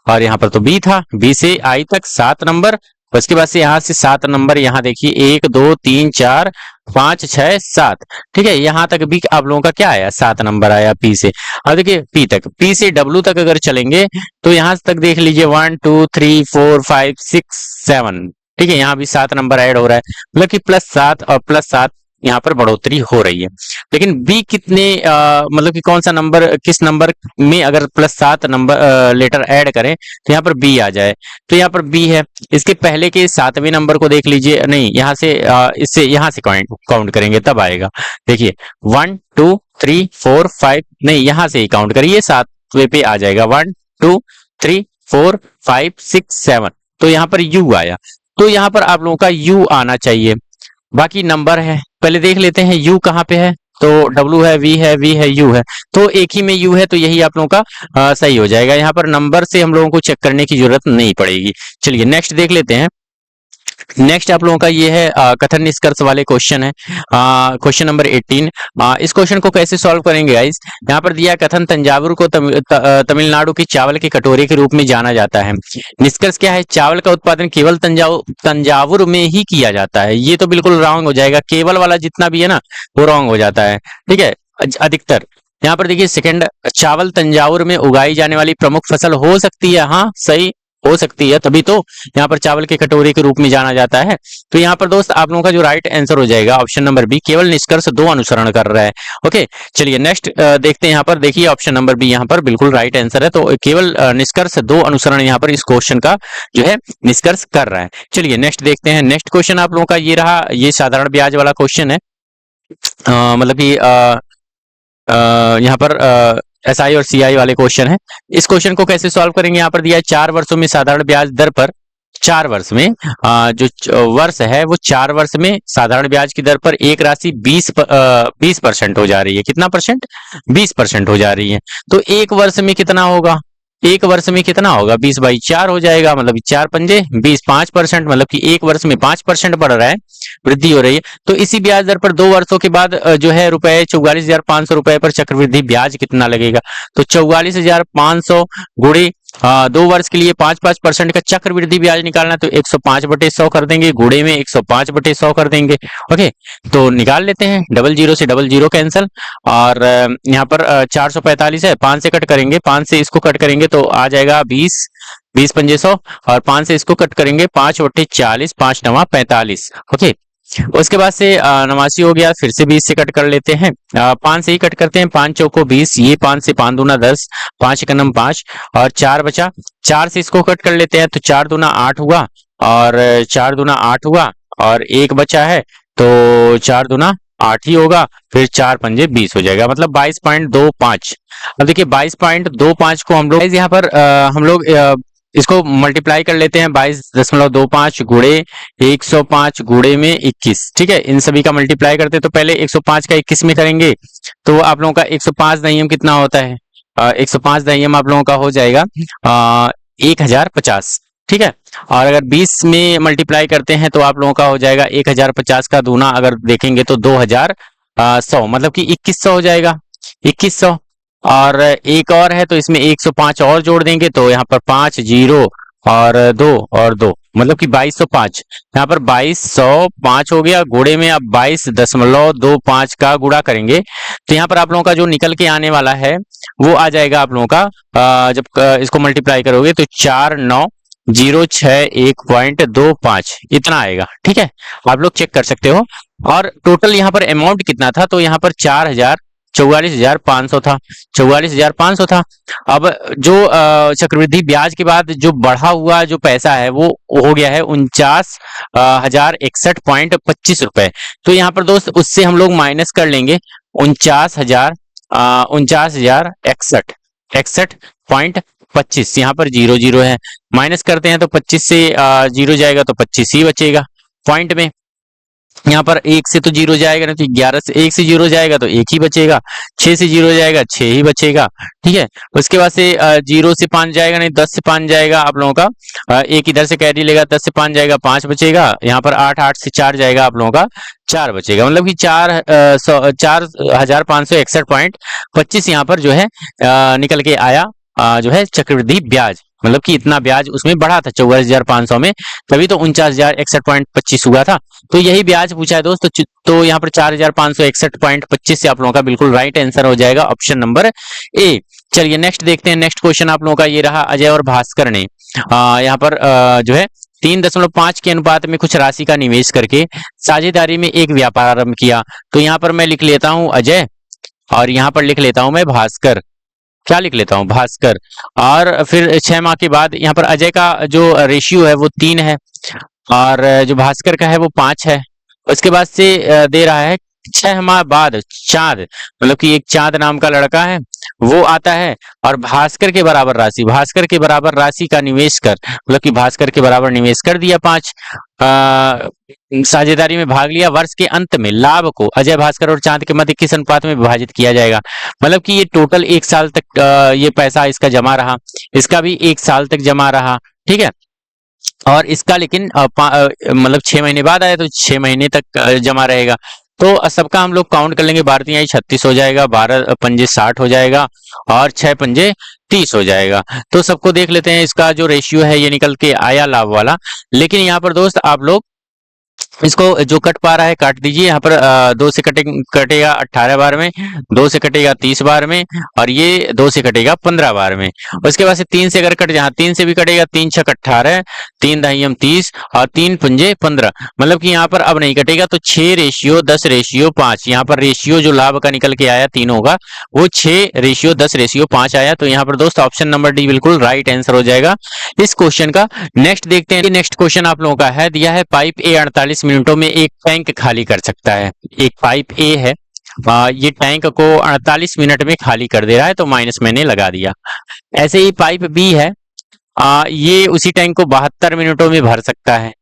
और यहाँ पर तो बी था, बी से आई तक 7 नंबर, उसके बाद से यहाँ से 7 नंबर, यहाँ देखिए 1 2 3 4 5 6 7, ठीक है। यहाँ तक भी आप लोगों का क्या आया, 7 नंबर आया पी से। अब देखिए पी तक, पी से डब्ल्यू तक अगर चलेंगे तो यहाँ तक देख लीजिए 1 2 3 4 5 6 7, ठीक है। यहाँ भी 7 नंबर ऐड हो रहा है, मतलब कि +7 और +7 यहाँ पर बढ़ोतरी हो रही है। लेकिन बी कितने मतलब कि कौन सा नंबर, किस नंबर में अगर +7 नंबर लेटर ऐड करें तो यहाँ पर बी आ जाए, तो यहाँ पर बी है। इसके पहले के 7वें नंबर को देख लीजिए, नहीं यहाँ से इससे यहाँ से काउंट करेंगे तब आएगा। देखिए 1 2 3 4 5, नहीं यहाँ से ही काउंट करिए, 7वें पे आ जाएगा 1 2 3 4 5 6 7, तो यहाँ पर यू आया। तो यहाँ पर आप लोगों का यू आना चाहिए। बाकी नंबर है, पहले देख लेते हैं यू कहाँ पे है। तो W है, V है, V है, U है, तो एक ही में U है, तो यही आप लोगों का सही हो जाएगा। यहाँ पर नंबर से हम लोगों को चेक करने की जरूरत नहीं पड़ेगी। चलिए नेक्स्ट देख लेते हैं। नेक्स्ट आप लोगों का ये है कथन निष्कर्ष वाले क्वेश्चन है, क्वेश्चन नंबर 18। इस क्वेश्चन को कैसे सॉल्व करेंगे गाइस? यहाँ पर दिया कथन तंजावुर को तमिलनाडु की चावल के कटोरे के रूप में जाना जाता है। निष्कर्ष क्या है? चावल का उत्पादन केवल तंजावुर में ही किया जाता है। ये तो बिल्कुल रॉन्ग हो जाएगा, केवल वाला जितना भी है ना वो रॉन्ग हो जाता है, ठीक है, अधिकतर। यहाँ पर देखिए सेकंड, चावल तंजावुर में उगाई जाने वाली प्रमुख फसल हो सकती है, हाँ सही हो सकती है, तभी तो यहाँ पर चावल के कटोरे के रूप में जाना जाता है। तो यहाँ पर दोस्त आप लोगों का जो राइट आंसर हो जाएगा ऑप्शन नंबर बी, केवल निष्कर्ष 2 अनुसरण कर रहा है। ओके चलिए नेक्स्ट देखते हैं। यहाँ पर देखिए ऑप्शन नंबर बी यहाँ पर बिल्कुल राइट आंसर है, तो केवल निष्कर्ष 2 अनुसरण यहाँ पर इस क्वेश्चन का जो है निष्कर्ष कर रहा है। चलिए नेक्स्ट देखते हैं। नेक्स्ट क्वेश्चन आप लोगों का ये रहा, ये साधारण ब्याज वाला क्वेश्चन है, मतलब कि यहाँ पर SI और CI वाले क्वेश्चन है। इस क्वेश्चन को कैसे सॉल्व करेंगे? यहाँ पर दिया है 4 वर्षों में साधारण ब्याज दर पर, 4 वर्ष में जो वर्ष है वो 4 वर्ष में साधारण ब्याज की दर पर एक राशि 20% हो जा रही है। कितना परसेंट? 20% हो जा रही है। तो एक वर्ष में कितना होगा? एक वर्ष में कितना होगा? 20/4 हो जाएगा, मतलब 4 पंजे 20, 5%, मतलब कि एक वर्ष में 5% बढ़ रहा है, वृद्धि हो रही है। तो इसी ब्याज दर पर 2 वर्षों के बाद जो है रुपए 44,500 रुपए पर चक्रवृद्धि ब्याज कितना लगेगा? तो 44,500 गुणे 2 वर्ष के लिए 5-5% का चक्रवृद्धि ब्याज निकालना, तो 105/100 कर देंगे, गुणे में 105/100 कर देंगे। ओके, तो निकाल लेते हैं, डबल जीरो से डबल जीरो कैंसिल, और यहाँ पर 445 है, 5 से कट करेंगे, 5 से इसको कट करेंगे तो आ जाएगा 20, 20 पंजे 100, और 5 से इसको कट करेंगे, 5/40, 5 नवा 45। ओके, उसके बाद से 89 हो गया, फिर से 20 से कट कर लेते हैं, 5 से ही कट करते हैं, 5 चौको 20, ये 5 से 5 दूना 10, 5 एकनम 5, और 4 बचा, 4 से इसको कट कर लेते हैं, तो 4 दूना 8 हुआ, और 4 दूना 8 हुआ, और 1 बचा है, तो 4 दूना 8 ही होगा, फिर 4 पंजे 20 हो जाएगा, मतलब 22.25। अब देखिए 22.25 को हम लोग यहाँ पर हम लोग इसको मल्टीप्लाई कर लेते हैं, 22.25 गुणे 105 गुणे में 21। ठीक है, इन सभी का मल्टीप्लाई करते हैं, तो पहले 105 का 21 में करेंगे, तो आप लोगों का 105 दहियम कितना होता है, 105 दहियम आप लोगों का हो जाएगा 1050। ठीक है, और अगर 20 में मल्टीप्लाई करते हैं तो आप लोगों का हो जाएगा 1050 का दूना अगर देखेंगे तो 2100, मतलब कि 2100 हो जाएगा, 2100। और एक और है तो इसमें 105 और जोड़ देंगे, तो यहाँ पर 5 जीरो और 2 मतलब कि 2205। यहाँ पर 2205 हो गया, गुणे में अब 22.25 का गुणा करेंगे, तो यहाँ पर आप लोगों का जो निकल के आने वाला है वो आ जाएगा आप लोगों का, जब इसको मल्टीप्लाई करोगे तो 49,061.25 इतना आएगा। ठीक है, आप लोग चेक कर सकते हो। और टोटल यहाँ पर अमाउंट कितना था, तो यहाँ पर 44,500 था, 44,500 था। अब जो चक्रवृद्धि ब्याज के बाद जो बढ़ा हुआ जो पैसा है वो हो गया है 49,061.25 रुपए। तो यहाँ पर दोस्त उससे हम लोग माइनस कर लेंगे 49,061.25, यहाँ पर 00 है, माइनस करते हैं तो 25 से 0 जाएगा तो 25 ही बचेगा पॉइंट में। यहाँ पर 1 से तो 0 जाएगा ना, तो 11 से 1 से 0 जाएगा तो 1 ही बचेगा, 6 से 0 जाएगा 6 ही बचेगा। ठीक है, उसके बाद से 0 से 5 जाएगा नहीं, 10 से 5 जाएगा आप लोगों का, एक इधर से कैरी लेगा, 10 से 5 जाएगा 5 बचेगा, यहाँ पर 8 से 4 जाएगा आप लोगों का 4 बचेगा, मतलब कि 4,561.25 यहाँ पर जो है निकल के आया जो है चक्रवृद्धि ब्याज, मतलब कि इतना ब्याज उसमें बढ़ा था 44,500 में, तभी तो 49,061.25 हुआ था। तो यही ब्याज पूछा है दोस्त, तो यहाँ पर 4,561.25 से आप लोगों का बिल्कुल राइट आंसर हो जाएगा ऑप्शन नंबर ए। चलिए नेक्स्ट देखते हैं, नेक्स्ट क्वेश्चन आप लोगों का ये रहा, अजय और भास्कर ने यहाँ पर जो है 3.5 के अनुपात में कुछ राशि का निवेश करके साझेदारी में एक व्यापार आरंभ किया। तो यहाँ पर मैं लिख लेता हूं अजय, और यहाँ पर लिख लेता हूं मैं भास्कर, क्या लिख लेता हूं भास्कर, और फिर 6 माह के बाद यहाँ पर अजय का जो रेशियो है वो 3 है, और जो भास्कर का है वो 5 है। उसके बाद से दे रहा है 6 माह बाद चांद, मतलब कि एक चांद नाम का लड़का है वो आता है, और भास्कर के बराबर राशि, भास्कर के बराबर राशि का निवेश कर, मतलब कि भास्कर के बराबर निवेश कर दिया 5, साझेदारी में भाग लिया। वर्ष के अंत में लाभ को अजय, भास्कर और चांद के मध्य किस अनुपात में विभाजित किया जाएगा, मतलब कि ये टोटल 1 साल तक ये पैसा इसका जमा रहा, इसका भी 1 साल तक जमा रहा। ठीक है, और इसका लेकिन मतलब 6 महीने बाद आया तो 6 महीने तक जमा रहेगा। तो सबका हम लोग काउंट कर लेंगे, 12 तिहाई 36 हो जाएगा, 12 पंजे 60 हो जाएगा, और 6 पंजे 30 हो जाएगा। तो सबको देख लेते हैं, इसका जो रेशियो है ये निकल के आया लाभ वाला। लेकिन यहाँ पर दोस्त आप लोग इसको जो कट पा रहा है काट दीजिए, यहाँ पर 2 से कटेगा 18 बार में, 2 से कटेगा 30 बार में, और ये 2 से कटेगा 15 बार में। उसके बाद से 3 से अगर कट, जहाँ 3 से भी कटेगा, 3 छक 18, 3 दहियम 30, और 3 पंजे 15, मतलब कि यहाँ पर अब नहीं कटेगा, तो 6:10:5। यहाँ पर रेशियो जो लाभ का निकल के आया तीनों का वो 6:10:5 आया। तो यहाँ पर दोस्त ऑप्शन नंबर डी बिल्कुल राइट आंसर हो जाएगा इस क्वेश्चन का। नेक्स्ट देखते हैं, नेक्स्ट क्वेश्चन आप लोगों का है, दिया है पाइप ए 48 मिनटों में एक टैंक खाली कर सकता है। एक पाइप ए है, ये टैंक को 48 मिनट में खाली कर दे रहा है, तो माइनस मैंने लगा दिया। ऐसे ही पाइप बी है, ये उसी टैंक को 72 मिनटों में भर सकता है।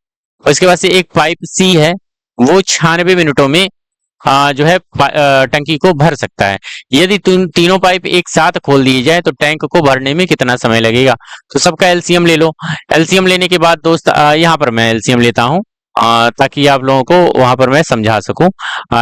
उसके बाद से एक पाइप सी है, वो 96 मिनटों में जो है टंकी को भर सकता है। यदि तीनों पाइप एक साथ खोल दिए जाए तो टैंक को भरने में कितना समय लगेगा। तो सबका एलसीएम ले लो। एलसीएम लेने के बाद दोस्त यहाँ पर मैं एलसीएम लेता हूँ ताकि आप लोगों को वहां पर मैं समझा सकूं।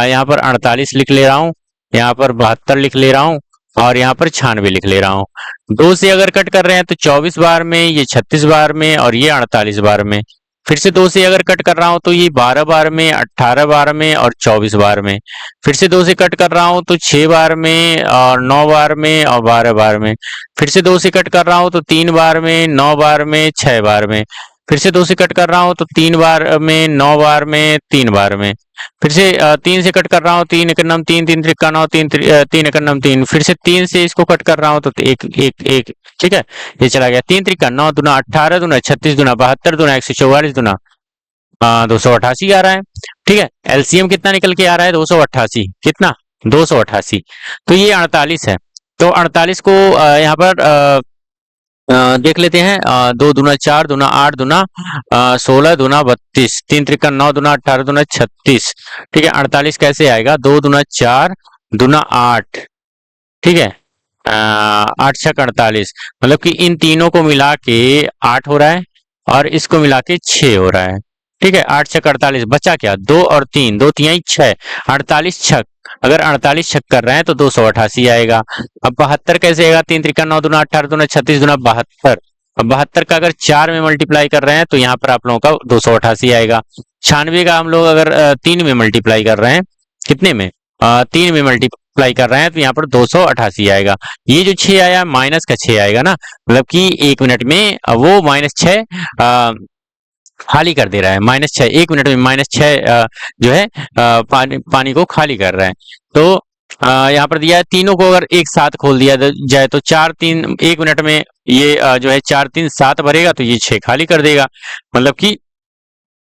यहाँ पर 48 लिख ले रहा हूँ, यहाँ पर 72 लिख ले रहा हूँ, और यहाँ पर 96 लिख ले रहा हूँ। 2 से अगर कट कर रहे हैं तो 24 बार में, ये 36 बार में और ये 48 बार में। फिर से 2 से अगर कट कर रहा हूँ तो ये 12 बार में, 18 बार में और 24 बार में। फिर से 2 से कट कर रहा हूँ तो 6 बार में और 9 बार में और 12 बार में। फिर से 2 से कट कर रहा हूँ तो 3 बार में, 9 बार में, 6 बार में। फिर से 2 से कट कर रहा हूँ तो 3 बार में, 9 बार में, 3 बार में। फिर से 3 से कट कर रहा हूँ, 3 एकम 3, 3 त्रिका 9, 3 एकम 3। फिर से 3 से इसको कट कर रहा हूँ तो एक एक एक, ठीक है, ये चला गया। 3 त्रिका 9 दूना 18 दूना 36 दूना 72 दूना 144 दूना 288 आ रहा है। ठीक है, एलसीएम कितना निकल के आ रहा है? 288। कितना? 288। तो ये 48 है। तो 48 को यहाँ पर देख लेते हैं। 2 दूना 4 दूना 8 दूना 16 दूना 32, 3 त्रिका 9 दूना 18 दूना 36। ठीक है, 48 कैसे आएगा? 2 दूना 4 दूना 8, ठीक है, 8 छक 48, मतलब कि इन तीनों को मिला के 8 हो रहा है और इसको मिला के 6 हो रहा है। ठीक है, 8 छक 48, बचा क्या? 2 और 3, 2 तिहाई 6, 48 छक। अगर 48 छक कर रहे हैं तो 288 आएगा। अब 72 कैसे आएगा? 3 त्रिका 9 दूना 18 दूना 36 दूना 72। अब 72 का अगर 4 में मल्टीप्लाई कर रहे हैं तो यहाँ पर आप लोगों का 288 आएगा। 96 का हम लोग अगर 3 में मल्टीप्लाई कर रहे हैं, कितने में? 3 में मल्टीप्लाई कर रहे हैं तो यहाँ पर 288 आएगा। ये जो 6 आया माइनस का 6 आएगा ना, मतलब कि 1 मिनट में वो -6 खाली कर दे रहा है। -6 1 मिनट में -6 जो है पानी को खाली कर रहा है। तो यहाँ पर दिया है, तीनों को अगर एक साथ खोल दिया जाए तो 4 3 1 मिनट में ये जो है 4 3 7 भरेगा तो ये 6 खाली कर देगा। मतलब कि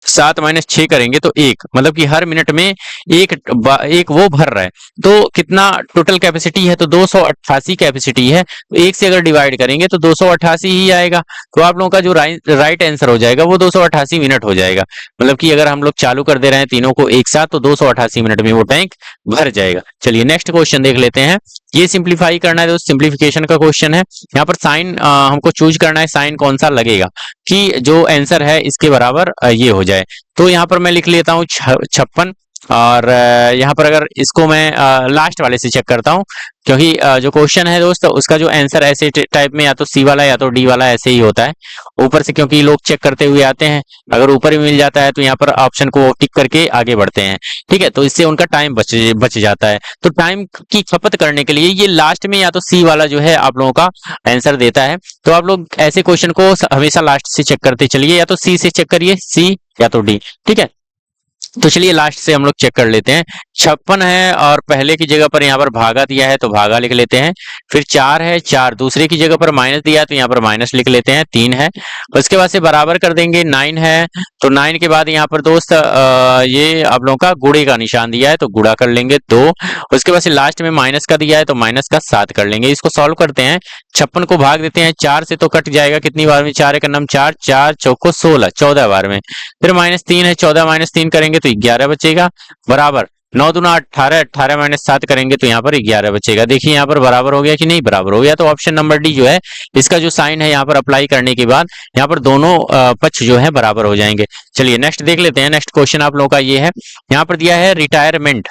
7 - 6 करेंगे तो 1, मतलब कि हर मिनट में एक वो भर रहा है। तो कितना टोटल कैपेसिटी है? तो 288 कैपेसिटी है। तो 1 से अगर डिवाइड करेंगे तो 288 ही आएगा। तो आप लोगों का जो राइट आंसर हो जाएगा वो 288 मिनट हो जाएगा। मतलब कि अगर हम लोग चालू कर दे रहे हैं तीनों को एक साथ तो 288 मिनट में वो टैंक भर जाएगा। चलिए नेक्स्ट क्वेश्चन देख लेते हैं। ये सिंप्लीफाई करना है, तो सिंप्लीफिकेशन का क्वेश्चन है। यहाँ पर साइन हमको चूज करना है, साइन कौन सा लगेगा कि जो आंसर है इसके बराबर ये हो जाए। तो यहाँ पर मैं लिख लेता हूँ 56। और यहाँ पर अगर इसको मैं लास्ट वाले से चेक करता हूँ, क्योंकि जो क्वेश्चन है दोस्त उसका जो आंसर ऐसे टाइप में या तो सी वाला या तो डी वाला ऐसे ही होता है ऊपर से, क्योंकि लोग चेक करते हुए आते हैं। अगर ऊपर ही मिल जाता है तो यहाँ पर ऑप्शन को टिक करके आगे बढ़ते हैं। ठीक है, तो इससे उनका टाइम बच जाता है। तो टाइम की खपत करने के लिए ये लास्ट में या तो सी वाला जो है आप लोगों का आंसर देता है। तो आप लोग ऐसे क्वेश्चन को हमेशा लास्ट से चेक करते चलिए, या तो सी से चेक करिए, सी या तो डी। ठीक है, तो चलिए लास्ट से हम लोग चेक कर लेते हैं। 56 है और पहले की जगह पर यहाँ पर भागा दिया है तो भागा लिख लेते हैं। फिर 4 है, 4 दूसरे की जगह पर माइनस दिया है तो यहाँ पर माइनस लिख लेते हैं। 3 है, उसके बाद से बराबर कर देंगे। 9 है, तो 9 के बाद यहाँ पर दोस्त ये आप लोगों का गुणे का निशान दिया है तो गुणा कर लेंगे 2। उसके बाद से लास्ट में माइनस का दिया है तो माइनस का 7 कर लेंगे। इसको सॉल्व करते हैं। 56 को भाग देते हैं 4 से तो कट जाएगा कितनी बार में? 4 एक नम 4, 4 चौको 16, 14 बार में। फिर -3 है, 14 - 3 करेंगे तो 11 बचेगा। बराबर 9 दूना 18, 18 - 7 करेंगे तो यहाँ पर 11 बचेगा। देखिए यहाँ पर बराबर हो गया कि नहीं? बराबर हो गया। तो ऑप्शन नंबर डी जो है इसका जो साइन है यहाँ पर अप्लाई करने के बाद यहाँ पर दोनों पक्ष जो है बराबर हो जाएंगे। चलिए नेक्स्ट देख लेते हैं। नेक्स्ट क्वेश्चन आप लोगों का ये है, यहाँ पर दिया है रिटायरमेंट।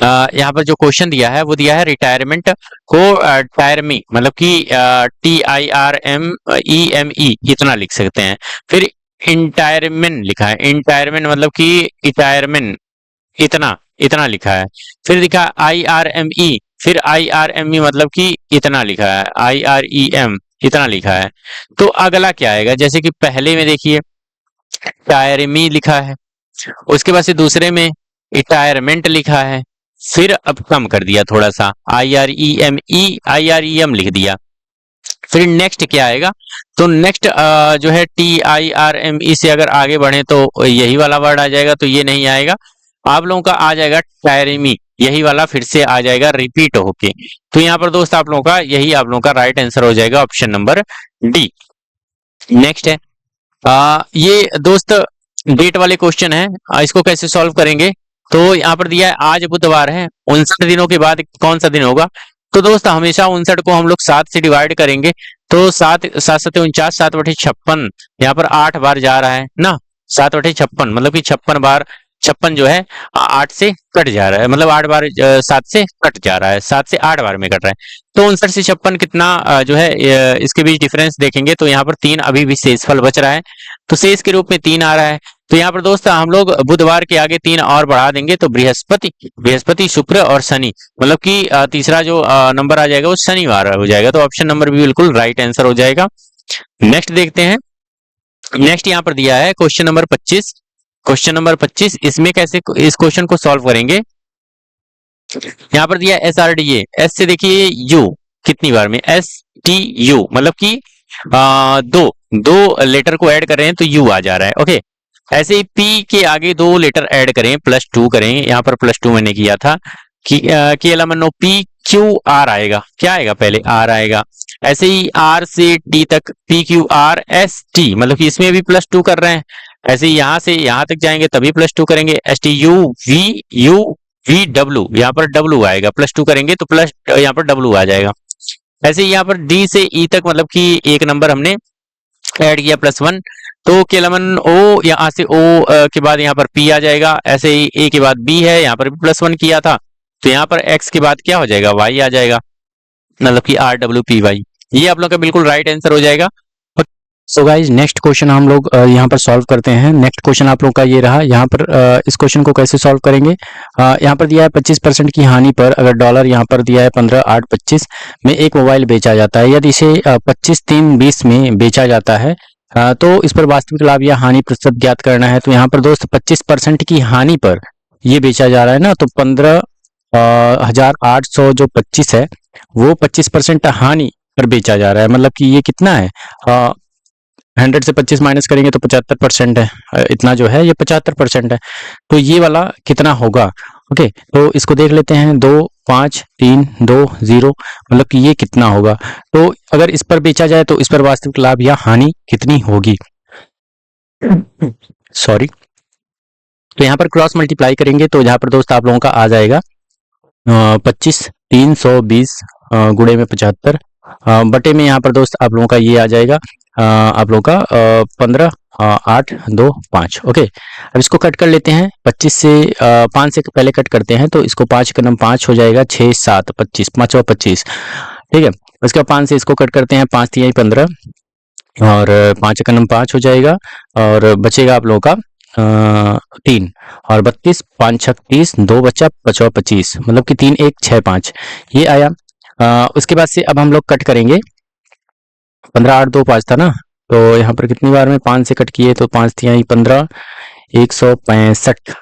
यहाँ पर जो क्वेश्चन दिया है वो दिया है रिटायरमेंट को टायरमी, मतलब कि TIRMEME इतना लिख सकते हैं। फिर इंटायरमेंट लिखा है, इंटायरमेंट मतलब कि इटायरमेंट इतना इतना लिखा है। फिर लिखा IRME, फिर IRME मतलब कि इतना लिखा है। IREM इतना लिखा है। तो अगला क्या आएगा? जैसे कि पहले में देखिए टायरमी लिखा है, उसके बाद से दूसरे में रिटायरमेंट लिखा है, फिर अब कम कर दिया थोड़ा सा IREM लिख दिया। फिर नेक्स्ट क्या आएगा? तो नेक्स्ट जो है TIRME से अगर आगे बढ़े तो यही वाला वर्ड आ जाएगा, तो ये नहीं आएगा। आप लोगों का आ जाएगा टायरमी, यही वाला फिर से आ जाएगा रिपीट होके। तो यहाँ पर दोस्त आप लोगों का यही आप लोगों का राइट आंसर हो जाएगा, ऑप्शन नंबर डी। नेक्स्ट है ये दोस्त डेट वाले क्वेश्चन है। इसको कैसे सॉल्व करेंगे? तो यहाँ पर दिया है आज बुधवार है, 59 दिनों के बाद कौन सा दिन होगा? तो दोस्त हमेशा 59 को हम लोग 7 से डिवाइड करेंगे। तो 7 7 7 49, 7 बटे 56, यहाँ पर 8 बार जा रहा है ना। 7 बटे 56 मतलब कि 56 बार 56 जो है 8 से कट जा रहा है, मतलब 8 बार 7 से कट जा रहा है, 7 से 8 बार में कट रहा है। तो 59 से 56 कितना जो है इसके बीच डिफरेंस देखेंगे तो यहाँ पर 3 अभी भी शेषफल बच रहा है, तो शेष के रूप में 3 आ रहा है। तो यहाँ पर दोस्त हम लोग बुधवार के आगे 3 और बढ़ा देंगे तो बृहस्पति शुक्र और शनि, मतलब कि तीसरा जो नंबर आ जाएगा वो शनिवार हो जाएगा। तो ऑप्शन नंबर भी बिल्कुल राइट आंसर हो जाएगा। नेक्स्ट देखते हैं। नेक्स्ट यहाँ पर दिया है क्वेश्चन नंबर 25। क्वेश्चन नंबर 25, इसमें कैसे इस क्वेश्चन को सॉल्व करेंगे। यहाँ पर दिया SRDA, एस से देखिए यू कितनी बार में, STU, मतलब कि दो दो लेटर को ऐड कर रहे हैं तो यू आ जा रहा है। ओके, ऐसे ही P के आगे 2 लेटर ऐड करें, +2 करें, यहाँ पर +2 मैंने किया था कि नो PQR आएगा, क्या आएगा पहले R आएगा। ऐसे ही R से T तक PQRST, मतलब कि इसमें भी +2 कर रहे हैं। ऐसे ही यहाँ से यहाँ तक जाएंगे तभी +2 करेंगे, STUVUVW, यहाँ पर W आएगा, +2 करेंगे तो प्लस यहाँ पर W आ जाएगा। ऐसे ही यहाँ पर D से E तक, मतलब कि एक नंबर हमने ऐड किया +1, तो केवल O, यहाँ से O के बाद यहाँ पर P आ जाएगा। ऐसे ही A के बाद B है, यहाँ पर भी +1 किया था, तो यहाँ पर X के बाद क्या हो जाएगा, Y आ जाएगा, मतलब कि RWPY। ये आप लोग का बिल्कुल राइट आंसर हो जाएगा। सो गाइज नेक्स्ट क्वेश्चन हम लोग यहाँ पर सॉल्व करते हैं। नेक्स्ट क्वेश्चन आप लोग का ये रहा। यहाँ पर इस क्वेश्चन को कैसे सॉल्व करेंगे। यहाँ पर दिया है 25% की हानि पर अगर डॉलर यहाँ पर दिया है 15,825 में एक मोबाइल बेचा जाता है, यदि इसे 25,320 में बेचा जाता है तो इस पर वास्तविक लाभ या हानि प्रतिशत ज्ञात करना है। तो यहाँ पर दोस्त 25% की हानि पर ये बेचा जा रहा है ना, तो 15,800 जो 25 है वो 25% हानि पर बेचा जा रहा है, मतलब कि ये कितना है, 100 से 25 माइनस करेंगे तो 75% है, इतना जो है ये 75% है। तो ये वाला कितना होगा। ओके, तो इसको देख लेते हैं, 2 5 3 2 0, मतलब कि ये कितना होगा। तो अगर इस पर बेचा जाए तो इस पर वास्तविक लाभ या हानि कितनी होगी, सॉरी। तो यहाँ पर क्रॉस मल्टीप्लाई करेंगे तो यहाँ पर दोस्त आप लोगों का आ जाएगा 25,320 गुणे में 75 बटे में यहाँ पर दोस्त आप लोगों का ये आ जाएगा आप लोगों का 15,825। ओके, अब इसको कट कर लेते हैं। 25 से 5 से पहले कट करते हैं तो इसको 5 का 5 हो जाएगा, 6 7 25, 5 और 25, ठीक है। उसके बाद 5 से इसको कट करते हैं, 5 3 15 और 5 का 5 हो जाएगा और बचेगा आप लोगों का 3 और 32, 5 6 30, 2 बचा 5 और 25, मतलब कि 3 1 6 5 ये आया। उसके बाद से अब हम लोग कट करेंगे, 15 8 2 5 था ना, तो यहाँ पर कितनी बार में 5 से कट किए तो 5 3 15, 165,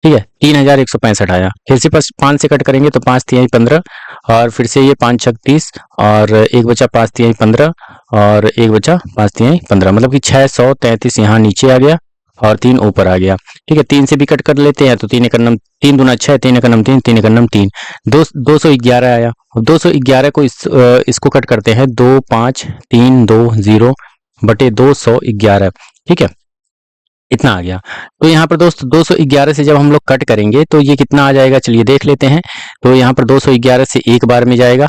ठीक है, 3,165 आया। फिर से 5 से कट करेंगे तो 5 3 15 और फिर से ये 5 6 30 और एक बचा 5 3 15 और एक बचा 5 3 15, मतलब कि 633 यहाँ नीचे आ गया और 3 ऊपर आ गया, ठीक है। 3 से भी कट कर लेते हैं तो 3 1 9 3 दूना 6, 3 1 9 3, 3 1 9 3, 211 आया। 211 को इसको कट करते हैं, 2 5 3 2 0 बटे 211, ठीक है, इतना आ गया। तो यहाँ पर दोस्त 211 से जब हम लोग कट करेंगे तो ये कितना आ जाएगा, चलिए देख लेते हैं। तो यहाँ पर 211 से एक बार में जाएगा,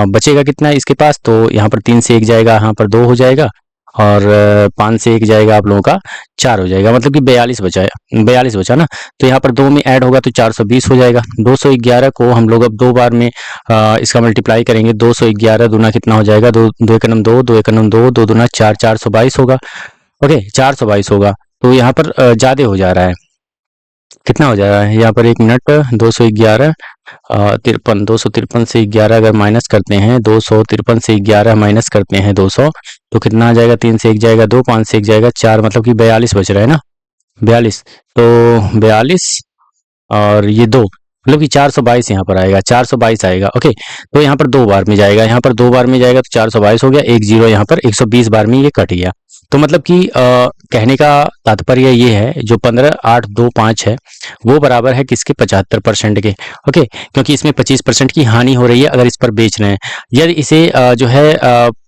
बचेगा कितना इसके पास, तो यहाँ पर 3 से 1 जाएगा, यहाँ पर 2 हो जाएगा और 5 से 1 जाएगा आप लोगों का 4 हो जाएगा, मतलब कि 42 बचा है, 42 बचा ना। तो यहाँ पर 2 में ऐड होगा तो 420 हो जाएगा। 211 को हम लोग अब 2 बार में इसका मल्टीप्लाई करेंगे, 211 दूना कितना हो जाएगा, 2 2 1 2 2 1 2 2 दूना 4, 422 होगा। ओके, 422 होगा। तो यहाँ पर ज्यादा हो जा रहा है, कितना हो जा रहा है यहाँ पर, 1 मिनट, 211 53, 253 से 11 अगर माइनस करते हैं, 253 से 11 माइनस करते हैं 200 तो कितना आ जाएगा, 3 से 1 जाएगा 2, 5 से 1 जाएगा 4, मतलब कि 42 बच रहा है ना, 42, तो 42 और ये 2, मतलब कि 422 यहाँ पर आएगा, 422 आएगा। ओके, तो यहाँ पर 2 बार में जाएगा, यहाँ पर 2 बार में जाएगा तो 422 हो गया, 1 0 यहाँ पर 120 बार में ये कट गया। तो मतलब कि कहने का तात्पर्य ये है, जो 15 8 2 5 है वो बराबर है किसके, 75% के। ओके, क्योंकि इसमें 25% की हानि हो रही है अगर इस पर बेच रहे हैं। यदि इसे जो है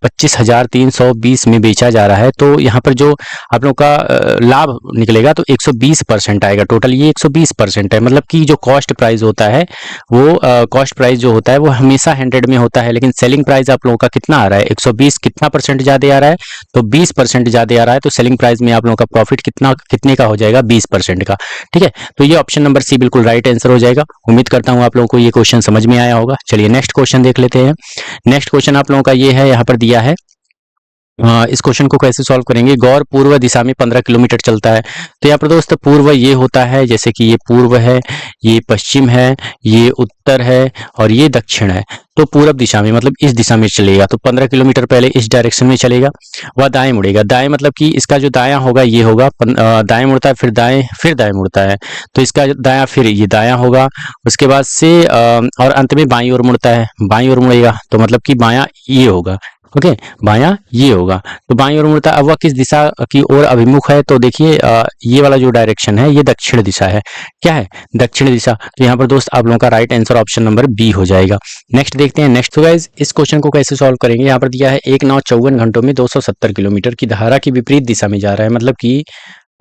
25,320 में बेचा जा रहा है, तो यहाँ पर जो आप लोग का लाभ निकलेगा तो 120% आएगा। टोटल ये 120% है, मतलब कि जो कॉस्ट प्राइस होता है वो कॉस्ट प्राइस जो होता है वो हमेशा 100 में होता है, लेकिन सेलिंग प्राइस आप लोगों का कितना आ रहा है, 120। कितना परसेंट ज़्यादा आ रहा है, तो 20% ज़्यादा आ रहा है, तो सेलिंग प्राइस में आप लोगों का प्रॉफिट कितने का हो जाएगा, 20% का। ठीक है, तो ये ऑप्शन नंबर सी बिल्कुल राइट आंसर हो जाएगा। उम्मीद करता हूँ आप लोगों को ये क्वेश्चन समझ में आया होगा। चलिए नेक्स्ट क्वेश्चन देख लेते हैं। नेक्स्ट क्वेश्चन आप लोगों का ये है, यहाँ पर दिया है इस क्वेश्चन को कैसे सॉल्व करेंगे। गौर पूर्व दिशा में 15 किलोमीटर चलता है, तो यहाँ पर दोस्त पूर्व ये होता है, जैसे कि ये पूर्व है, ये पश्चिम है, ये उत्तर है और ये दक्षिण है। तो पूर्व दिशा में मतलब इस दिशा में चलेगा, तो 15 किलोमीटर पहले इस डायरेक्शन में चलेगा। वह दाएं मुड़ेगा, दाएं मतलब कि इसका जो दायां होगा ये होगा, दाएं मुड़ता है, फिर दाएं मुड़ता है, तो इसका दायां फिर ये दायां होगा। उसके बाद से और अंत में बाईं ओर मुड़ता है, बाईं ओर मुड़ेगा, तो मतलब कि बायां ये होगा। ओके, बायां ये होगा, तो बाईं ओर मुड़ता है। अब वह किस दिशा की ओर अभिमुख है, तो देखिए ये वाला जो डायरेक्शन है ये दक्षिण दिशा है। क्या है, दक्षिण दिशा। तो यहाँ पर दोस्त आप लोगों का right answer option number B हो जाएगा। नेक्स्ट देखते हैं। नेक्स्ट तो गाइस इस क्वेश्चन को कैसे सॉल्व करेंगे। यहाँ पर दिया है एक नाव 54 घंटों में 270 किलोमीटर की धारा की विपरीत दिशा में जा रहा है, मतलब कि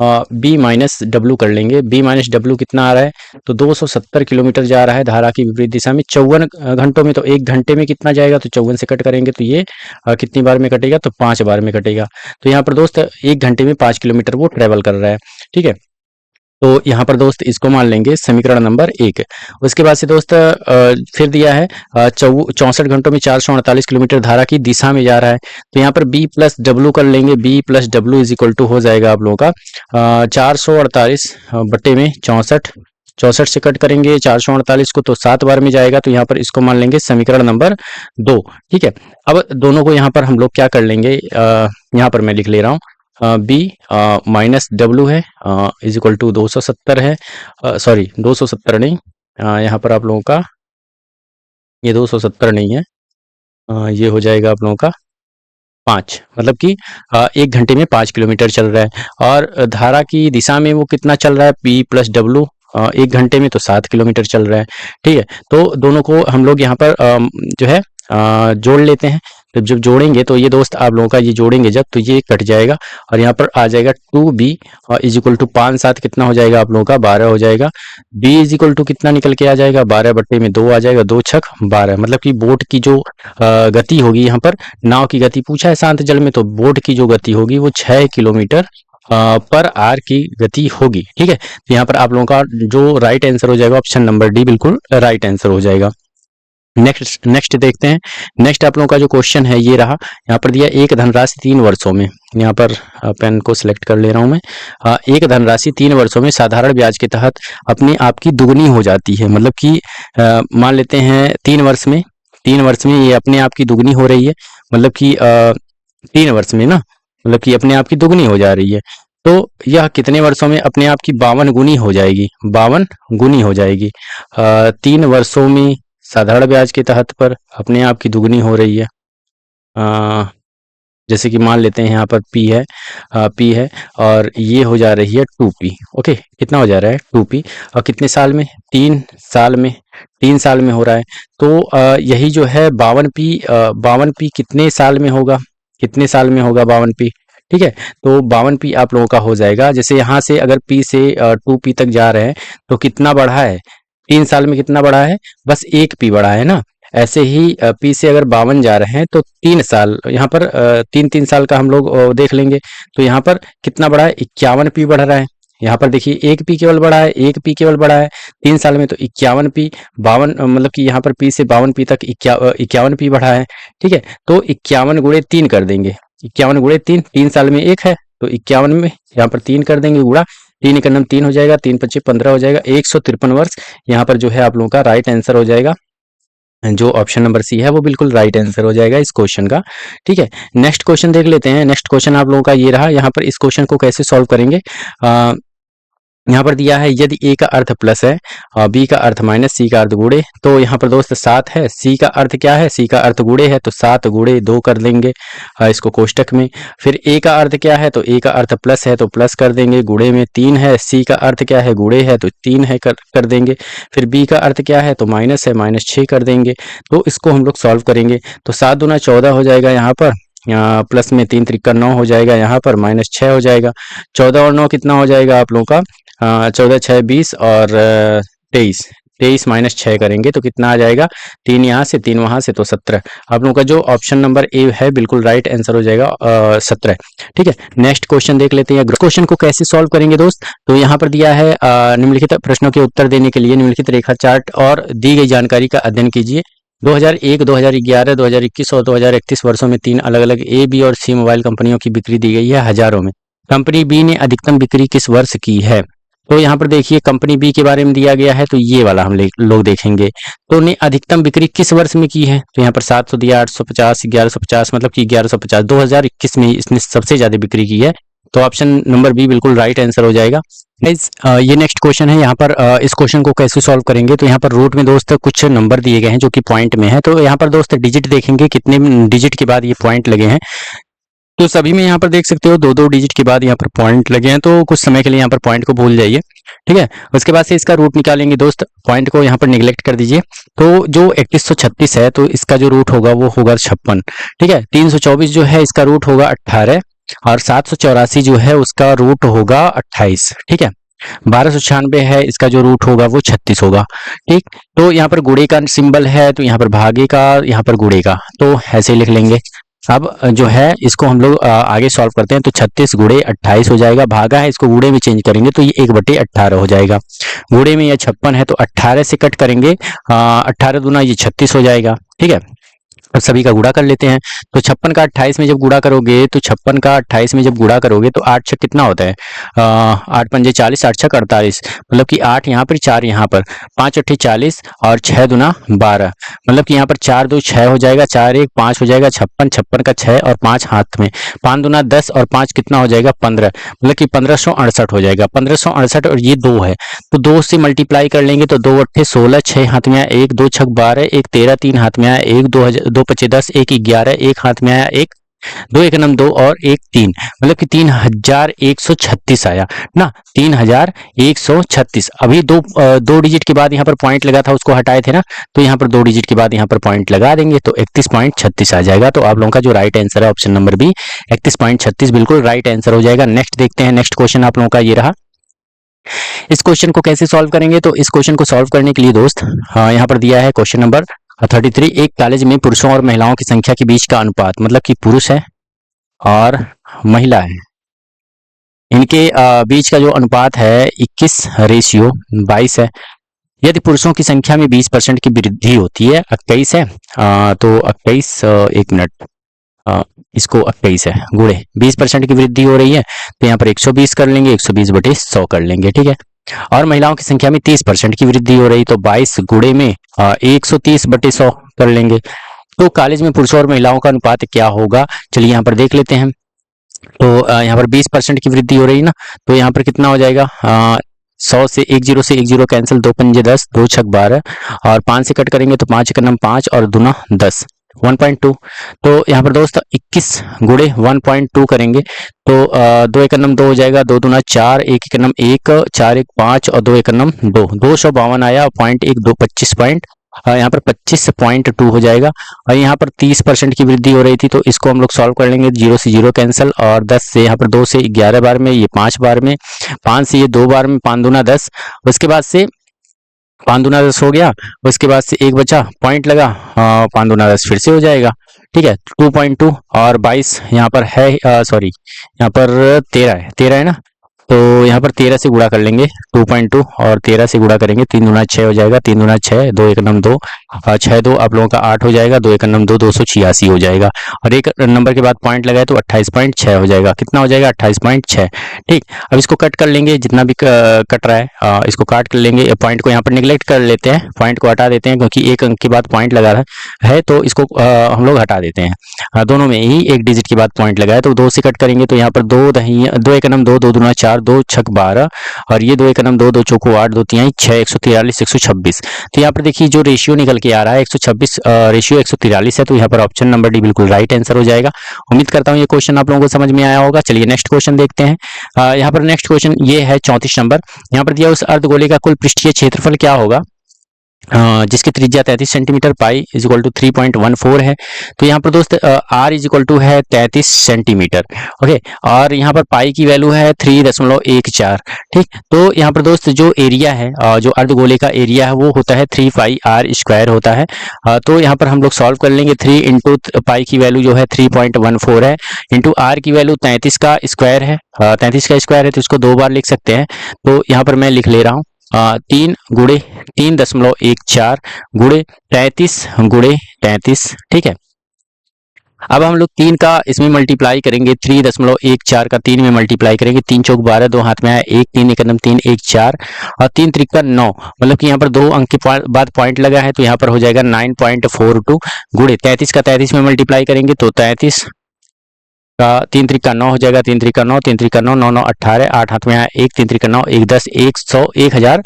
बी माइनस डब्ल्यू कर लेंगे। बी माइनस डब्ल्यू कितना आ रहा है, तो 270 किलोमीटर जा रहा है धारा की विपरीत दिशा में 54 घंटों में, तो 1 घंटे में कितना जाएगा, तो 54 से कट करेंगे तो ये कितनी बार में कटेगा, तो 5 बार में कटेगा। तो यहाँ पर दोस्त 1 घंटे में 5 किलोमीटर वो ट्रेवल कर रहा है। ठीक है, तो यहाँ पर दोस्त इसको मान लेंगे समीकरण नंबर 1। उसके बाद से दोस्त फिर दिया है 64 घंटों में 448 किलोमीटर धारा की दिशा में जा रहा है, तो यहाँ पर b प्लस डब्ल्यू कर लेंगे। b plus W is equal to हो जाएगा आप लोगों का 448 बट्टे में 64, 64 से कट करेंगे 448 को, तो 7 बार में जाएगा, तो यहाँ पर इसको मान लेंगे समीकरण नंबर 2। ठीक है, अब दोनों को यहाँ पर हम लोग क्या कर लेंगे, यहाँ पर मैं लिख ले रहा हूँ बी माइनस डब्ल्यू है इज इक्वल टू 270 है, सॉरी 270 नहीं, यहाँ पर आप लोगों का ये 270 नहीं है, ये हो जाएगा आप लोगों का 5, मतलब कि 1 घंटे में 5 किलोमीटर चल रहा है। और धारा की दिशा में वो कितना चल रहा है, पी प्लस डब्ल्यू 1 घंटे में तो 7 किलोमीटर चल रहा है। ठीक है, तो दोनों को हम लोग यहाँ पर जो है जोड़ लेते हैं। तो जब जोड़ेंगे तो ये दोस्त आप लोगों का ये जोड़ेंगे जब, तो ये कट जाएगा और यहाँ पर आ जाएगा 2b इज इक्वल टू 5 7 कितना हो जाएगा आप लोगों का 12 हो जाएगा। b इज इक्वल टू कितना निकल के आ जाएगा, 12 बट्टे में 2 आ जाएगा, 2 छक 12, मतलब कि बोट की जो गति होगी, यहाँ पर नाव की गति पूछा है शांत जल में, तो बोट की जो गति होगी वो 6 किलोमीटर पर आवर की गति होगी। ठीक है, तो यहाँ पर आप लोगों का जो राइट आंसर हो जाएगा ऑप्शन नंबर डी बिल्कुल राइट आंसर हो जाएगा। नेक्स्ट देखते हैं। नेक्स्ट आप लोगों का जो क्वेश्चन है ये रहा, यहाँ पर दिया एक धनराशि 3 वर्षों में, यहाँ पर पेन को सिलेक्ट कर ले रहा हूँ मैं। एक धनराशि 3 वर्षों में साधारण ब्याज के तहत अपने आप की दुगनी हो जाती है, मतलब कि मान लेते हैं 3 वर्ष में ये अपने आप की दुगनी हो रही है, मतलब कि 3 वर्ष में ना, मतलब कि अपने आप की दुगनी हो जा रही है। तो यह कितने वर्षों में अपने आप की 52 गुनी हो जाएगी, 52 गुनी हो जाएगी। 3 वर्षों में साधारण ब्याज के तहत पर अपने आप की दुगनी हो रही है। जैसे कि मान लेते हैं यहाँ पर P है और ये हो जा रही है 2P। ओके, कितना हो जा रहा है 2P, और कितने साल में, 3 साल में, 3 साल में हो रहा है। तो यही जो है 52P कितने साल में होगा, 52P। ठीक है, तो 52P आप लोगों का हो जाएगा। जैसे यहाँ से अगर P से 2P तक जा रहे हैं तो कितना बढ़ा है, 3 साल में कितना बढ़ा है, बस 1 P बढ़ा है ना। ऐसे ही P से अगर 52 जा रहे हैं तो 3 साल, यहाँ पर 3 साल का हम लोग देख लेंगे, तो यहाँ पर कितना बढ़ा है, 51P बढ़ रहा है। यहाँ पर देखिए 1 P केवल बढ़ा है, 1 P केवल बढ़ा है 3 साल में, तो 51P 52, मतलब कि यहाँ पर P से 52P तक 51P बढ़ा है। ठीक है, तो 51 गुणे 3 कर देंगे, 51 गुणे 3 साल में 1 है, तो 51 में यहाँ पर 3 कर देंगे गुणा, 3 एक नम 3 हो जाएगा, 3 पच्चीस 15 हो जाएगा, 153 वर्ष यहाँ पर जो है आप लोगों का राइट आंसर हो जाएगा। जो ऑप्शन नंबर सी है वो बिल्कुल राइट आंसर हो जाएगा इस क्वेश्चन का। ठीक है, नेक्स्ट क्वेश्चन देख लेते हैं। नेक्स्ट क्वेश्चन आप लोगों का ये रहा, यहाँ पर इस क्वेश्चन को कैसे सॉल्व करेंगे। यहाँ पर दिया है यदि ए का अर्थ प्लस है और बी का अर्थ माइनस, सी का अर्थ गुणे, तो यहाँ पर दोस्त 7 है, सी का अर्थ क्या है, सी का अर्थ गुणे है, तो 7 गुणे 2 कर देंगे इसको कोष्टक में। फिर ए का अर्थ क्या है, तो ए का अर्थ प्लस है तो प्लस कर देंगे, गुणे में 3 है, सी का अर्थ क्या है, गुणे है तो 3 है कर देंगे। फिर बी का अर्थ क्या है, तो माइनस है, -6 कर देंगे। तो इसको हम लोग सॉल्व करेंगे, तो 7 दूना 14 हो जाएगा यहाँ पर, प्लस में 3 त्रिका 9 हो जाएगा, यहाँ पर माइनस 6 हो जाएगा। 14 और 9 कितना हो जाएगा आप लोगों का, 14 6 20 और 23, 23 माइनस 6 करेंगे तो कितना आ जाएगा, 3 यहाँ से 3 वहाँ से, तो 17। आप लोगों का जो ऑप्शन नंबर ए है बिल्कुल राइट आंसर हो जाएगा 17। ठीक है, नेक्स्ट क्वेश्चन देख लेते हैं। क्वेश्चन को कैसे सॉल्व करेंगे दोस्त, तो यहाँ पर दिया है निम्नलिखित प्रश्नों के उत्तर देने के लिए निम्नलिखित रेखा चार्ट और दी गई जानकारी का अध्ययन कीजिए। 2001, 2011, 2021 और 2031 वर्षों में 3 अलग अलग ए, बी और सी मोबाइल कंपनियों की बिक्री दी गई है हजारों में। कंपनी बी ने अधिकतम बिक्री किस वर्ष की है। तो यहाँ पर देखिए कंपनी बी के बारे में दिया गया है, तो ये वाला हम लोग देखेंगे। तो ने अधिकतम बिक्री किस वर्ष में की है, तो यहाँ पर 700 दिया, 850, 1150, मतलब कि 1150, 2021 में इसने सबसे ज्यादा बिक्री की है। तो ऑप्शन नंबर बी बिल्कुल राइट आंसर हो जाएगा। ये नेक्स्ट क्वेश्चन है। यहाँ पर इस क्वेश्चन को कैसे सॉल्व करेंगे, तो यहाँ पर रूट में दोस्त कुछ नंबर दिए गए हैं जो कि पॉइंट में है। तो यहाँ पर दोस्त डिजिट देखेंगे कितने डिजिट के बाद ये पॉइंट लगे हैं। तो सभी में यहाँ पर देख सकते हो 2-2 डिजिट के बाद यहाँ पर पॉइंट लगे हैं, तो कुछ समय के लिए यहाँ पर पॉइंट को भूल जाइए। ठीक है, उसके बाद से इसका रूट निकालेंगे दोस्त, पॉइंट को यहाँ पर निगलेक्ट कर दीजिए। तो जो 3136 है तो इसका जो रूट होगा वो होगा 56। ठीक है, 324 जो है इसका रूट होगा 18 और 784 जो है उसका रूट होगा 28। ठीक है, 1296 है इसका जो रूट होगा वो 36 होगा। ठीक, तो यहाँ पर गुणे का सिंबल है, तो यहाँ पर भागे का, यहाँ पर गुणे का, तो ऐसे ही लिख लेंगे। अब जो है इसको हम लोग आगे सॉल्व करते हैं। तो 36 गुणे 28 हो जाएगा, भागा है इसको गुणे में चेंज करेंगे तो ये 1/18 हो जाएगा। गुणे में ये 56 है तो 18 से कट करेंगे, 18 दूना ये 36 हो जाएगा। ठीक है, अब सभी का गुणा कर लेते हैं। तो 56 का 28 में जब गुणा करोगे, तो 56 का 28 में जब गुणा करोगे तो 8 छक कितना होता है, 8 पंजे 40, 8 छक 48, मतलब कि 8 यहाँ पर 4 यहाँ पर, 5 अट्ठे 40 और 6 दूना 12, मतलब कि यहाँ पर 4 2 6 हो जाएगा, 4 1 5 हो जाएगा, 56, 56 का 6 और 5 हाथ में, 5 दूना 10 और 5 कितना हो जाएगा 15, मतलब कि 1568 हो जाएगा। 1568 और ये 2 है तो 2 से मल्टीप्लाई कर लेंगे तो 2 अट्ठे 16, 6 हाथ में आया 1, 2 छक 12, 1 13, 3 हाथ में आया 1, 2 पचे 10, 1 11, 1 हाथ में आया 1, 2 1 9 2 और 1 3, मतलब कि 3136 आया ना, 3136। अभी दो डिजिट के बाद यहाँ पर पॉइंट लगा था उसको हटाए थे ना, तो यहाँ पर 2 डिजिट के बाद यहाँ पर पॉइंट लगा देंगे तो 31.36 आ जाएगा। तो आप लोगों का जो राइट आंसर है ऑप्शन नंबर बी 31.36 बिल्कुल राइट आंसर हो जाएगा। नेक्स्ट देखते हैं, नेक्स्ट क्वेश्चन आप लोगों का ये रहा। इस क्वेश्चन को कैसे सॉल्व करेंगे, तो इस क्वेश्चन को सॉल्व करने के लिए दोस्त यहाँ पर दिया है क्वेश्चन नंबर 33। एक कॉलेज में पुरुषों और महिलाओं की संख्या के बीच का अनुपात, मतलब कि पुरुष है और महिला है, इनके बीच का जो अनुपात है 21:22 है। यदि पुरुषों की संख्या में 20% की वृद्धि होती है, 28 है, तो 28 एक मिनट, इसको 28 है गुणे 20% की वृद्धि हो रही है तो यहाँ पर 120 कर लेंगे, 120/100 कर लेंगे। ठीक है, और महिलाओं की संख्या में 30% की वृद्धि हो रही तो 22 गुणे में 130/100 कर लेंगे। तो कॉलेज में पुरुषों और महिलाओं का अनुपात क्या होगा, चलिए यहाँ पर देख लेते हैं। तो यहाँ पर 20% की वृद्धि हो रही है ना, तो यहाँ पर कितना हो जाएगा, 100 से 10 से 10 कैंसिल, 2 पंजे 10, 2 छक 12 और 5 से कट करेंगे तो 5 एक 5 और दूना 10, 1.2। तो यहाँ पर दोस्त 21 गुणे 1.2 करेंगे तो 2 एक 2 हो जाएगा, 2 दूना 4, 1 एक 1, 4 1 5 और 2 एक 2, 252 आया, 0.1 2 25 यहाँ पर 25.2 हो जाएगा। और यहाँ पर 30% की वृद्धि हो रही थी तो इसको हम लोग सॉल्व कर लेंगे, 0 से 0 कैंसिल और 10 से यहाँ पर 2 से 11 बार में, ये 5 बार में, 5 से ये 2 बार में, 5 दूना 10, उसके बाद से 5 दूना 10 हो गया, उसके बाद से एक बचा पॉइंट लगा, 5 दूना 10 फिर से हो जाएगा। ठीक है, 2.2 और 22 यहाँ पर है, सॉरी यहाँ पर 13 है ना, तो यहाँ पर 13 से गुणा कर लेंगे, 2.2 और 13 से गुणा करेंगे, 3 दूना 6 हो जाएगा, 3 दूना 6, 2 एक 2, 6 2 आप लोगों का 8 हो जाएगा, 2 एक 2, 286 हो जाएगा और एक नंबर के बाद पॉइंट लगाए तो 28.6 हो जाएगा। कितना हो जाएगा, 28.6। ठीक, अब इसको कट कर लेंगे, जितना भी कट रहा है इसको काट कर लेंगे, पॉइंट को यहाँ पर निगलेक्ट कर लेते हैं, पॉइंट को हटा देते हैं क्योंकि एक अंक के बाद पॉइंट लगा रहा है तो इसको हम लोग हटा देते हैं। दोनों में ही एक डिजिट के बाद पॉइंट लगाए तो 2 से कट करेंगे तो यहाँ पर 2 एक 2, 2 दूना 4, 2 छक 12 और ये 2 एक 2, 2 चौको 8, 2 तिहाई 6, 143, 126। तो यहाँ पर देखिए जो रेशियो निकल के आ रहा है 126 रेशियो 143 है, तो यहाँ पर ऑप्शन नंबर डी बिल्कुल राइट आंसर हो जाएगा। उम्मीद करता हूँ ये क्वेश्चन आप लोगों को समझ में आया होगा। चलिए नेक्स्ट क्वेश्चन देखते हैं। यहाँ पर नेक्स्ट क्वेश्चन ये है 34 नंबर। यहाँ पर दिया उस अर्धगोले का कुल पृष्ठीय क्षेत्रफल क्या होगा। जिसकी त्रिज्या 33 centimetre, pi is equal to 3.14 है। तो यहाँ पर दोस्त आर इज इक्वल टू है 33 सेंटीमीटर। ओके, और यहाँ पर पाई की वैल्यू है 3.14। ठीक, तो यहाँ पर दोस्त जो एरिया है, जो अर्धगोले का एरिया है वो होता है 3 पाई आर स्क्वायर होता है। तो यहाँ पर हम लोग सॉल्व कर लेंगे। 3 इंटू पाई की वैल्यू जो है 3.14 है, इंटू आर की वैल्यू 33 का स्क्वायर है। 33 का स्क्वायर है तो इसको 2 बार लिख सकते हैं। तो यहाँ पर मैं लिख ले रहा हूँ 3 गुणे 3.14 गुणे 33 ठीक है। अब हम लोग 3 का इसमें मल्टीप्लाई करेंगे, 3.14 का 3 में मल्टीप्लाई करेंगे। 3 चौक 12, 2 हाथ में आया 1, 3 एक कदम 3, 1 4 और 3 त्रिका 9, मतलब कि यहाँ पर 2 अंक के बाद पॉइंट लगा है तो यहाँ पर हो जाएगा 9.42 गुणे 33 का 33 में मल्टीप्लाई करेंगे तो 33 का 3 त्रिका 9 हो जाएगा। 3 त्रिका 9, 3 त्रिका 9, 9 9 18, 8 हाथ में आया 1, 3 त्रिका 9, 1 10, 100, 1000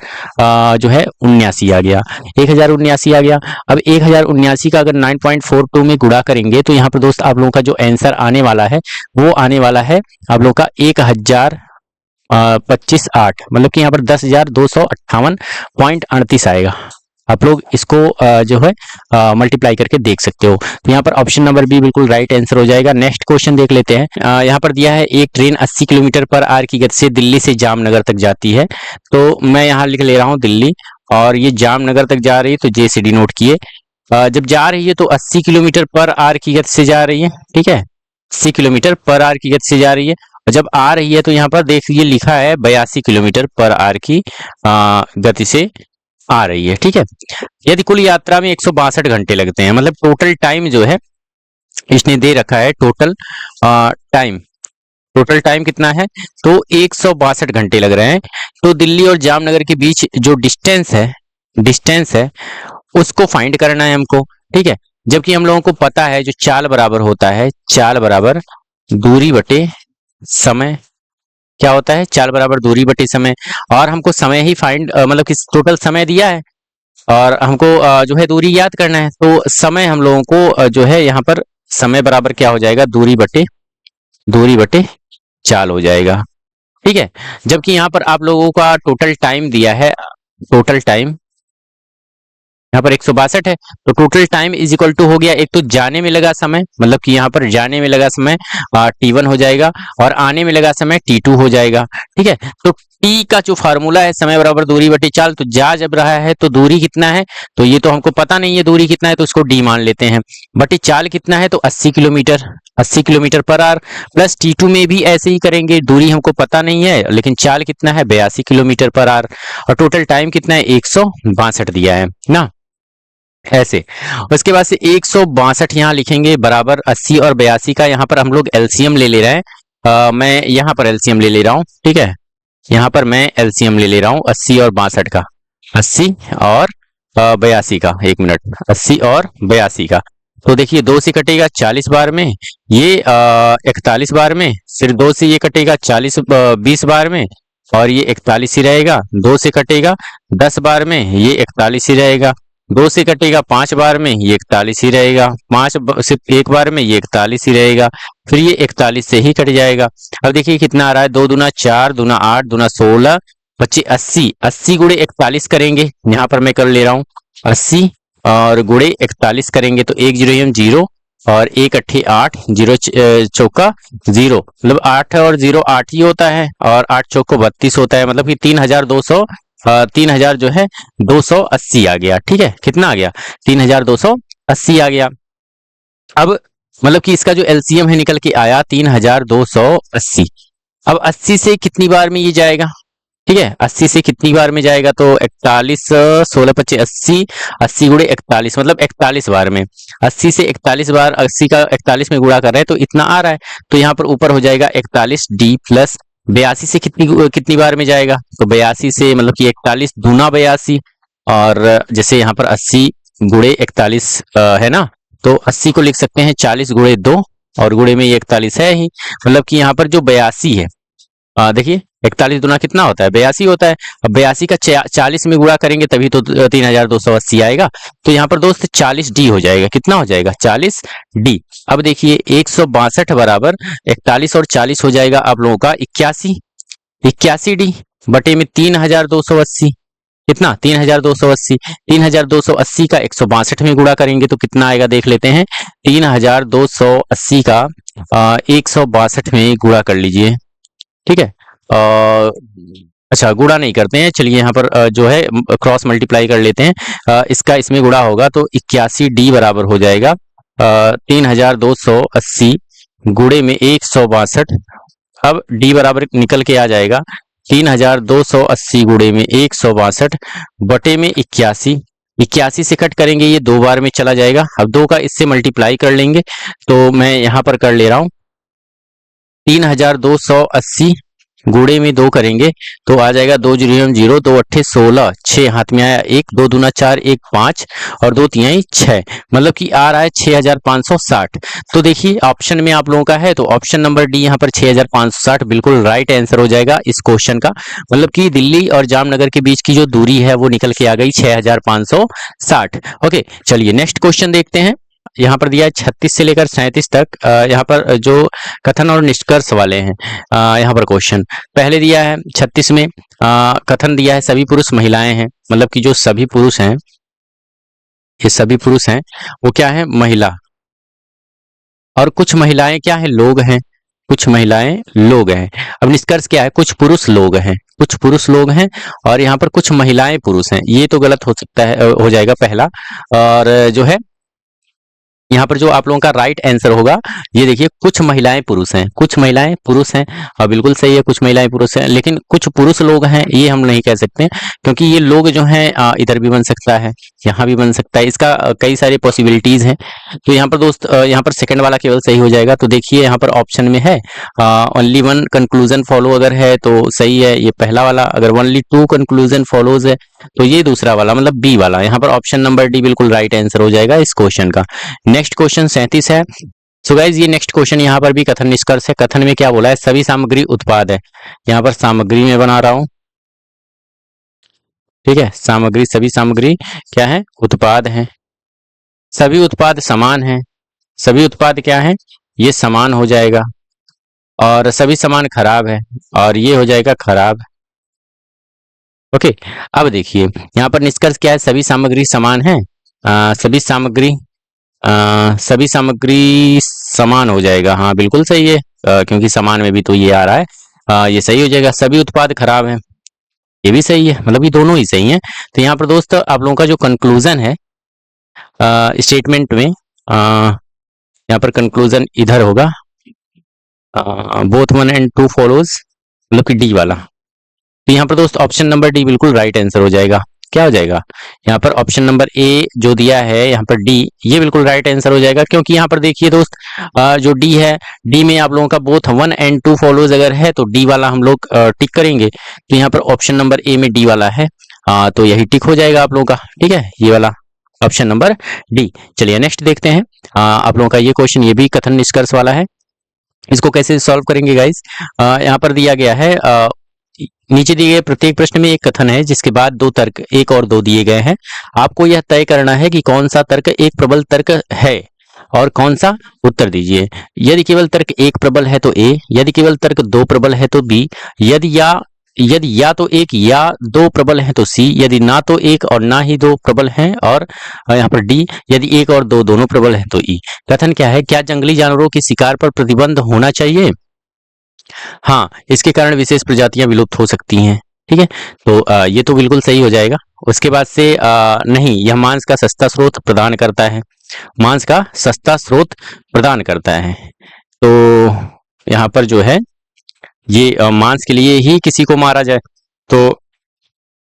जो है 79 आ गया। 1079 आ गया। अब 1079 का अगर 9.42 में गुणा करेंगे तो यहाँ पर दोस्त आप लोगों का जो आंसर आने वाला है वो आने वाला है आप लोगों का 1025.8, मतलब कि यहाँ पर 10,258.38 आएगा। आप लोग इसको जो है मल्टीप्लाई करके देख सकते हो। तो यहाँ पर ऑप्शन नंबर बी बिल्कुल राइट आंसर हो जाएगा। नेक्स्ट क्वेश्चन देख लेते हैं। यहाँ पर दिया है एक ट्रेन 80 किलोमीटर पर आवर की गति से दिल्ली से जामनगर तक जाती है। तो मैं यहाँ लिख ले रहा हूँ दिल्ली, और ये जामनगर तक जा रही है तो जे सी डी नोट किए। जब जा रही है तो 80 किलोमीटर पर आवर की गति से जा रही है। ठीक है, 80 किलोमीटर पर आवर की गति से जा रही है। और जब आ रही है तो यहाँ पर देखिए लिखा है 82 किलोमीटर पर आवर की गति से आ रही है। ठीक है, यदि कुल यात्रा में 162 घंटे लगते हैं, मतलब टोटल टाइम जो है इसने दे रखा है, टोटल टाइम कितना है तो 162 घंटे लग रहे हैं। तो दिल्ली और जामनगर के बीच जो डिस्टेंस है उसको फाइंड करना है हमको। ठीक है, जबकि हम लोगों को पता है जो चाल बराबर होता है, चाल बराबर दूरी बटे समय, क्या होता है चाल बराबर दूरी बटे समय, और हमको समय ही फाइंड मतलब कि टोटल समय दिया है और हमको जो है दूरी याद करना है। तो समय हम लोगों को जो है यहाँ पर समय बराबर क्या हो जाएगा, दूरी बटे चाल हो जाएगा। ठीक है, जबकि यहाँ पर आप लोगों का टोटल टाइम दिया है, टोटल टाइम यहाँ पर 162 है तो total time is equal to हो गया, एक तो जाने में लगा समय, मतलब कि यहाँ पर जाने में लगा समय T1 हो जाएगा और आने में लगा समय T2 हो जाएगा। ठीक है, तो T का जो फार्मूला है समय बराबर दूरी बटे चाल, तो जा जब रहा है तो दूरी कितना है, तो ये तो हमको पता नहीं है दूरी कितना है तो उसको D मान लेते हैं, बटे चाल कितना है तो 80 kilometre per hour, plus T2 में भी ऐसे ही करेंगे, दूरी हमको पता नहीं है लेकिन चाल कितना है 82 किलोमीटर पर आवर, और टोटल टाइम कितना है 162 दिया है ना, ऐसे। उसके बाद से 162 यहाँ लिखेंगे बराबर 80 और 82 का यहाँ पर हम लोग एलसीएम ले रहे हैं। मैं यहाँ पर एलसीएम ले रहा हूँ। ठीक है, यहाँ पर मैं एलसीएम ले रहा हूँ 80 और 62 का, 80 और 82 का, 1 मिनट, 80 और 82 का। तो देखिए 2 से कटेगा 40 बार में, ये 41 बार में, फिर 2 से ये कटेगा 20 बार में और ये 41 ही रहेगा। 2 से कटेगा 10 बार में, ये 41 ही रहेगा। 2 से कटेगा 5 बार में, ये 41 ही रहेगा। 5 सिर्फ 1 बार में, ये 41 ही रहेगा। फिर ये 41 से ही कट जाएगा। अब देखिए कितना आ रहा है, 2 दूना 4, दूना 8, दूना 16, बच्चे 80, 80 गुणे 41 करेंगे, यहाँ पर मैं कर ले रहा हूँ 80 और गुणे 41 करेंगे तो 1 0 0 और 1 8 8, 0 चौका 0, मतलब 8 और 0 8 ही होता है और 8 चौको 32 होता है, मतलब कि 3200 जो है 280 आ गया। ठीक है, कितना आ गया 3280 आ गया। अब मतलब कि इसका जो एलसीएम है निकल के आया 3280। अब 80 से कितनी बार में ये जाएगा, ठीक है 80 से कितनी बार में जाएगा तो 41, 16 25 80, 80 गुणे 41 मतलब 41 बार में, 80 से 41 बार 80 का 41 में गुणा कर रहे हैं तो इतना आ रहा है। तो यहाँ पर ऊपर हो जाएगा 41 डी प्लस 82 से कितनी बार में जाएगा तो 82 से मतलब कि 41 दूना 82, और जैसे यहाँ पर 80 गुणे 41 है ना, तो 80 को लिख सकते हैं 40 गुणे 2 और गुणे में ये 41 है ही, मतलब कि यहाँ पर जो 82 है देखिए 41 दूना कितना होता है 82 होता है। अब 82 का 40 में गुणा करेंगे तभी तो 3280 आएगा। तो यहाँ पर दोस्त 40 डी हो जाएगा, कितना हो जाएगा 40 डी। अब देखिए 162 बराबर 41 और 40 हो जाएगा आप लोगों का 81 डी बटे में 3280। कितना 3280। 3280 का 162 में गुणा करेंगे तो कितना आएगा देख लेते हैं। 3280 का 162 में गुणा कर लीजिए, ठीक है। अच्छा गुणा नहीं करते हैं, चलिए यहाँ पर जो है क्रॉस मल्टीप्लाई कर लेते हैं। इसका इसमें गुणा होगा तो 81D बराबर हो जाएगा 3280 गुणे में 162। अब D बराबर निकल के आ जाएगा 3280 गुणे में 162 बटे में 81। 81 से कट करेंगे ये 2 बार में चला जाएगा। अब 2 का इससे मल्टीप्लाई कर लेंगे तो मैं यहाँ पर कर ले रहा हूँ 3280 गुणे में 2 करेंगे तो आ जाएगा 2 0 0 2 8 16 6 हाथ में आया 1 2 दूना 4 1 5 और 2 3 6, मतलब कि आ रहा है 6560। तो देखिए ऑप्शन में आप लोगों का है तो ऑप्शन नंबर डी यहाँ पर 6560 बिल्कुल राइट आंसर हो जाएगा इस क्वेश्चन का। मतलब कि दिल्ली और जामनगर के बीच की जो दूरी है वो निकल के आ गई 6560। ओके चलिए नेक्स्ट क्वेश्चन देखते हैं। यहाँ पर दिया है 36 से लेकर 37 तक। यहाँ पर जो कथन और निष्कर्ष वाले हैं यहाँ पर क्वेश्चन पहले दिया है 36 में कथन दिया है सभी पुरुष महिलाएं हैं, मतलब कि जो सभी पुरुष हैं ये सभी पुरुष हैं वो क्या है महिला, और कुछ महिलाएं क्या है लोग हैं, कुछ महिलाएं लोग हैं। अब निष्कर्ष क्या है कुछ पुरुष लोग हैं, कुछ पुरुष लोग हैं और यहाँ पर कुछ महिलाएं पुरुष हैं, ये तो गलत हो सकता है, हो जाएगा पहला। और जो है यहाँ पर जो आप लोगों का राइट आंसर होगा ये देखिए कुछ महिलाएं पुरुष हैं, कुछ महिलाएं पुरुष हैं। बिल्कुल सही है कुछ महिलाएं पुरुष हैं, लेकिन कुछ पुरुष लोग हैं ये हम नहीं कह सकते क्योंकि ये लोग जो हैं इधर भी बन सकता है यहाँ भी बन सकता है, इसका कई सारी पॉसिबिलिटीज हैं। तो यहाँ पर दोस्त यहाँ पर सेकंड वाला केवल सही हो जाएगा। तो देखिए यहाँ पर ऑप्शन में है ओनली वन कंक्लूजन फॉलो अगर है तो सही है ये पहला वाला, अगर ओनली टू कंक्लूजन फॉलोज है तो ये दूसरा वाला मतलब बी वाला। यहाँ पर ऑप्शन नंबर डी बिल्कुल राइट आंसर हो जाएगा इस क्वेश्चन का। नेक्स्ट क्वेश्चन 37 है। सो गाइज ये नेक्स्ट क्वेश्चन यहाँ पर भी कथन निष्कर्ष है। कथन में क्या बोला है सभी सामग्री उत्पाद है, यहाँ पर सामग्री में बना रहा हूं, ठीक है। सामग्री सभी सामग्री क्या है उत्पाद है, सभी उत्पाद समान है, सभी उत्पाद क्या है ये समान हो जाएगा, और सभी सामान खराब है और ये हो जाएगा खराब। ओके अब देखिए यहाँ पर निष्कर्ष क्या है सभी सामग्री समान है, सभी सामग्री सभी सामग्री समान हो जाएगा, हाँ बिल्कुल सही है क्योंकि समान में भी तो ये आ रहा है, ये सही हो जाएगा। सभी उत्पाद खराब है ये भी सही है, मतलब ये दोनों ही सही हैं। तो यहाँ पर दोस्त आप लोगों का जो कंक्लूजन है स्टेटमेंट में यहाँ पर कंक्लूजन इधर होगा बोथ 1 and 2 फॉलोज, मतलब कि डी वाला। तो यहाँ पर दोस्त ऑप्शन नंबर डी बिल्कुल राइट आंसर हो जाएगा। क्या हो जाएगा यहाँ पर ऑप्शन नंबर ए जो दिया है यहाँ पर डी ये बिल्कुल राइट आंसर हो जाएगा, क्योंकि यहाँ पर देखिए दोस्त जो डी है डी में आप लोगों का बोथ 1 and 2 फॉलोज अगर है तो डी वाला हम लोग टिक करेंगे। तो यहाँ पर ऑप्शन नंबर ए में डी वाला है तो यही टिक हो जाएगा आप लोगों का, ठीक है ये वाला ऑप्शन नंबर डी। चलिए नेक्स्ट देखते हैं आप लोगों का ये क्वेश्चन ये भी कथन निष्कर्ष वाला है। इसको कैसे सॉल्व करेंगे गाइस, यहाँ पर दिया गया है नीचे दिए गए प्रत्येक प्रश्न में एक कथन है जिसके बाद 2 तर्क 1 और 2 दिए गए हैं। आपको यह तय करना है कि कौन सा तर्क एक प्रबल तर्क है और कौन सा, उत्तर दीजिए। यदि केवल तर्क एक प्रबल है तो ए, यदि केवल तर्क 2 प्रबल है तो बी, यदि या तो एक या 2 प्रबल है तो सी, यदि ना तो एक और ना ही 2 प्रबल हैं और यहाँ पर डी, यदि 1 और 2 दोनों प्रबल हैं तो ई। कथन क्या है क्या जंगली जानवरों की शिकार पर प्रतिबंध होना चाहिए, हाँ इसके कारण विशेष प्रजातियां विलुप्त हो सकती हैं, ठीक है। तो ये तो बिल्कुल सही हो जाएगा। उसके बाद से नहीं यह मांस का सस्ता स्रोत प्रदान करता है, मांस का सस्ता स्रोत प्रदान करता है। तो यहाँ पर जो है ये मांस के लिए ही किसी को मारा जाए तो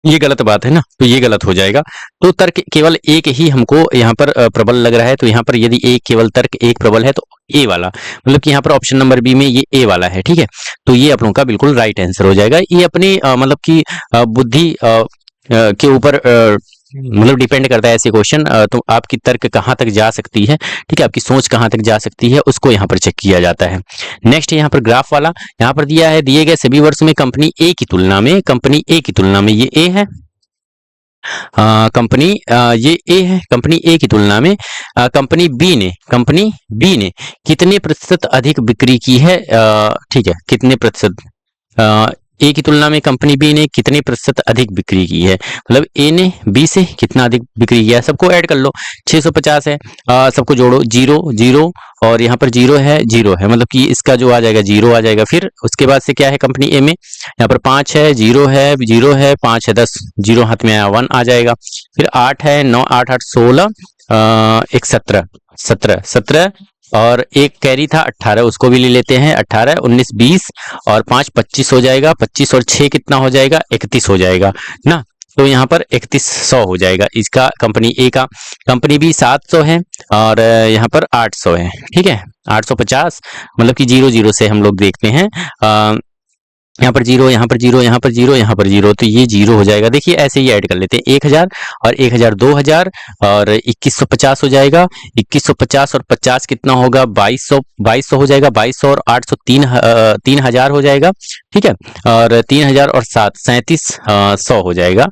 ये गलत बात है ना, तो ये गलत हो जाएगा। तो तर्क केवल एक ही हमको यहाँ पर प्रबल लग रहा है, तो यहाँ पर यदि एक केवल तर्क एक प्रबल है तो ए वाला, मतलब कि यहाँ पर ऑप्शन नंबर बी में ये ए वाला है, ठीक है। तो ये आप लोगों का बिल्कुल राइट आंसर हो जाएगा। ये अपनी मतलब कि बुद्धि के ऊपर मतलब डिपेंड करता है ऐसे क्वेश्चन, तो आपकी तर्क कहाँ तक जा सकती है, ठीक है, आपकी सोच कहाँ तक जा सकती है उसको यहाँ पर चेक किया जाता है। नेक्स्ट यहाँ पर ग्राफ वाला यहाँ पर दिया है दिए गए सभी वर्ष में कंपनी ए की तुलना में, कंपनी ए की तुलना में ये ए है कंपनी ये ए है, कंपनी ए की तुलना में कंपनी बी ने कितने प्रतिशत अधिक बिक्री की है, ठीक है कितने प्रतिशत ए की तुलना में कंपनी बी ने कितने प्रतिशत अधिक बिक्री की है, मतलब ए ने बी से कितना अधिक बिक्री किया है। सबको ऐड कर लो, 650 है, सबको जोड़ो, जीरो जीरो और यहाँ पर जीरो है, मतलब कि इसका जो आ जाएगा जीरो आ जाएगा। फिर उसके बाद से क्या है कंपनी ए में, यहाँ पर 5 है, जीरो है, 5 है, 10, जीरो हाथ में आया 1 आ जाएगा। फिर 8 है, 9, 8 8 16, एक 17 और एक कैरी था 18, उसको भी ले लेते हैं, 18 19 20 और 5 25 हो जाएगा, 25 और 6 कितना हो जाएगा, 31 हो जाएगा ना। तो यहाँ पर 3100 हो जाएगा इसका कंपनी ए का। कंपनी बी 700 है और यहाँ पर 800 है, ठीक है, 850, मतलब कि 00 से हम लोग देखते हैं, यहाँ पर जीरो, यहाँ पर जीरो, यहाँ पर जीरो, यहाँ पर जीरो, तो ये जीरो हो जाएगा। देखिए ऐसे ही ऐड कर लेते हैं, 1000 और 1000 2000 और 2150 हो जाएगा। 2150 और 50 कितना होगा, 2200 हो जाएगा। 2200 और 800 3000 हो जाएगा, ठीक है, और 3000 और 7 3700 हो जाएगा।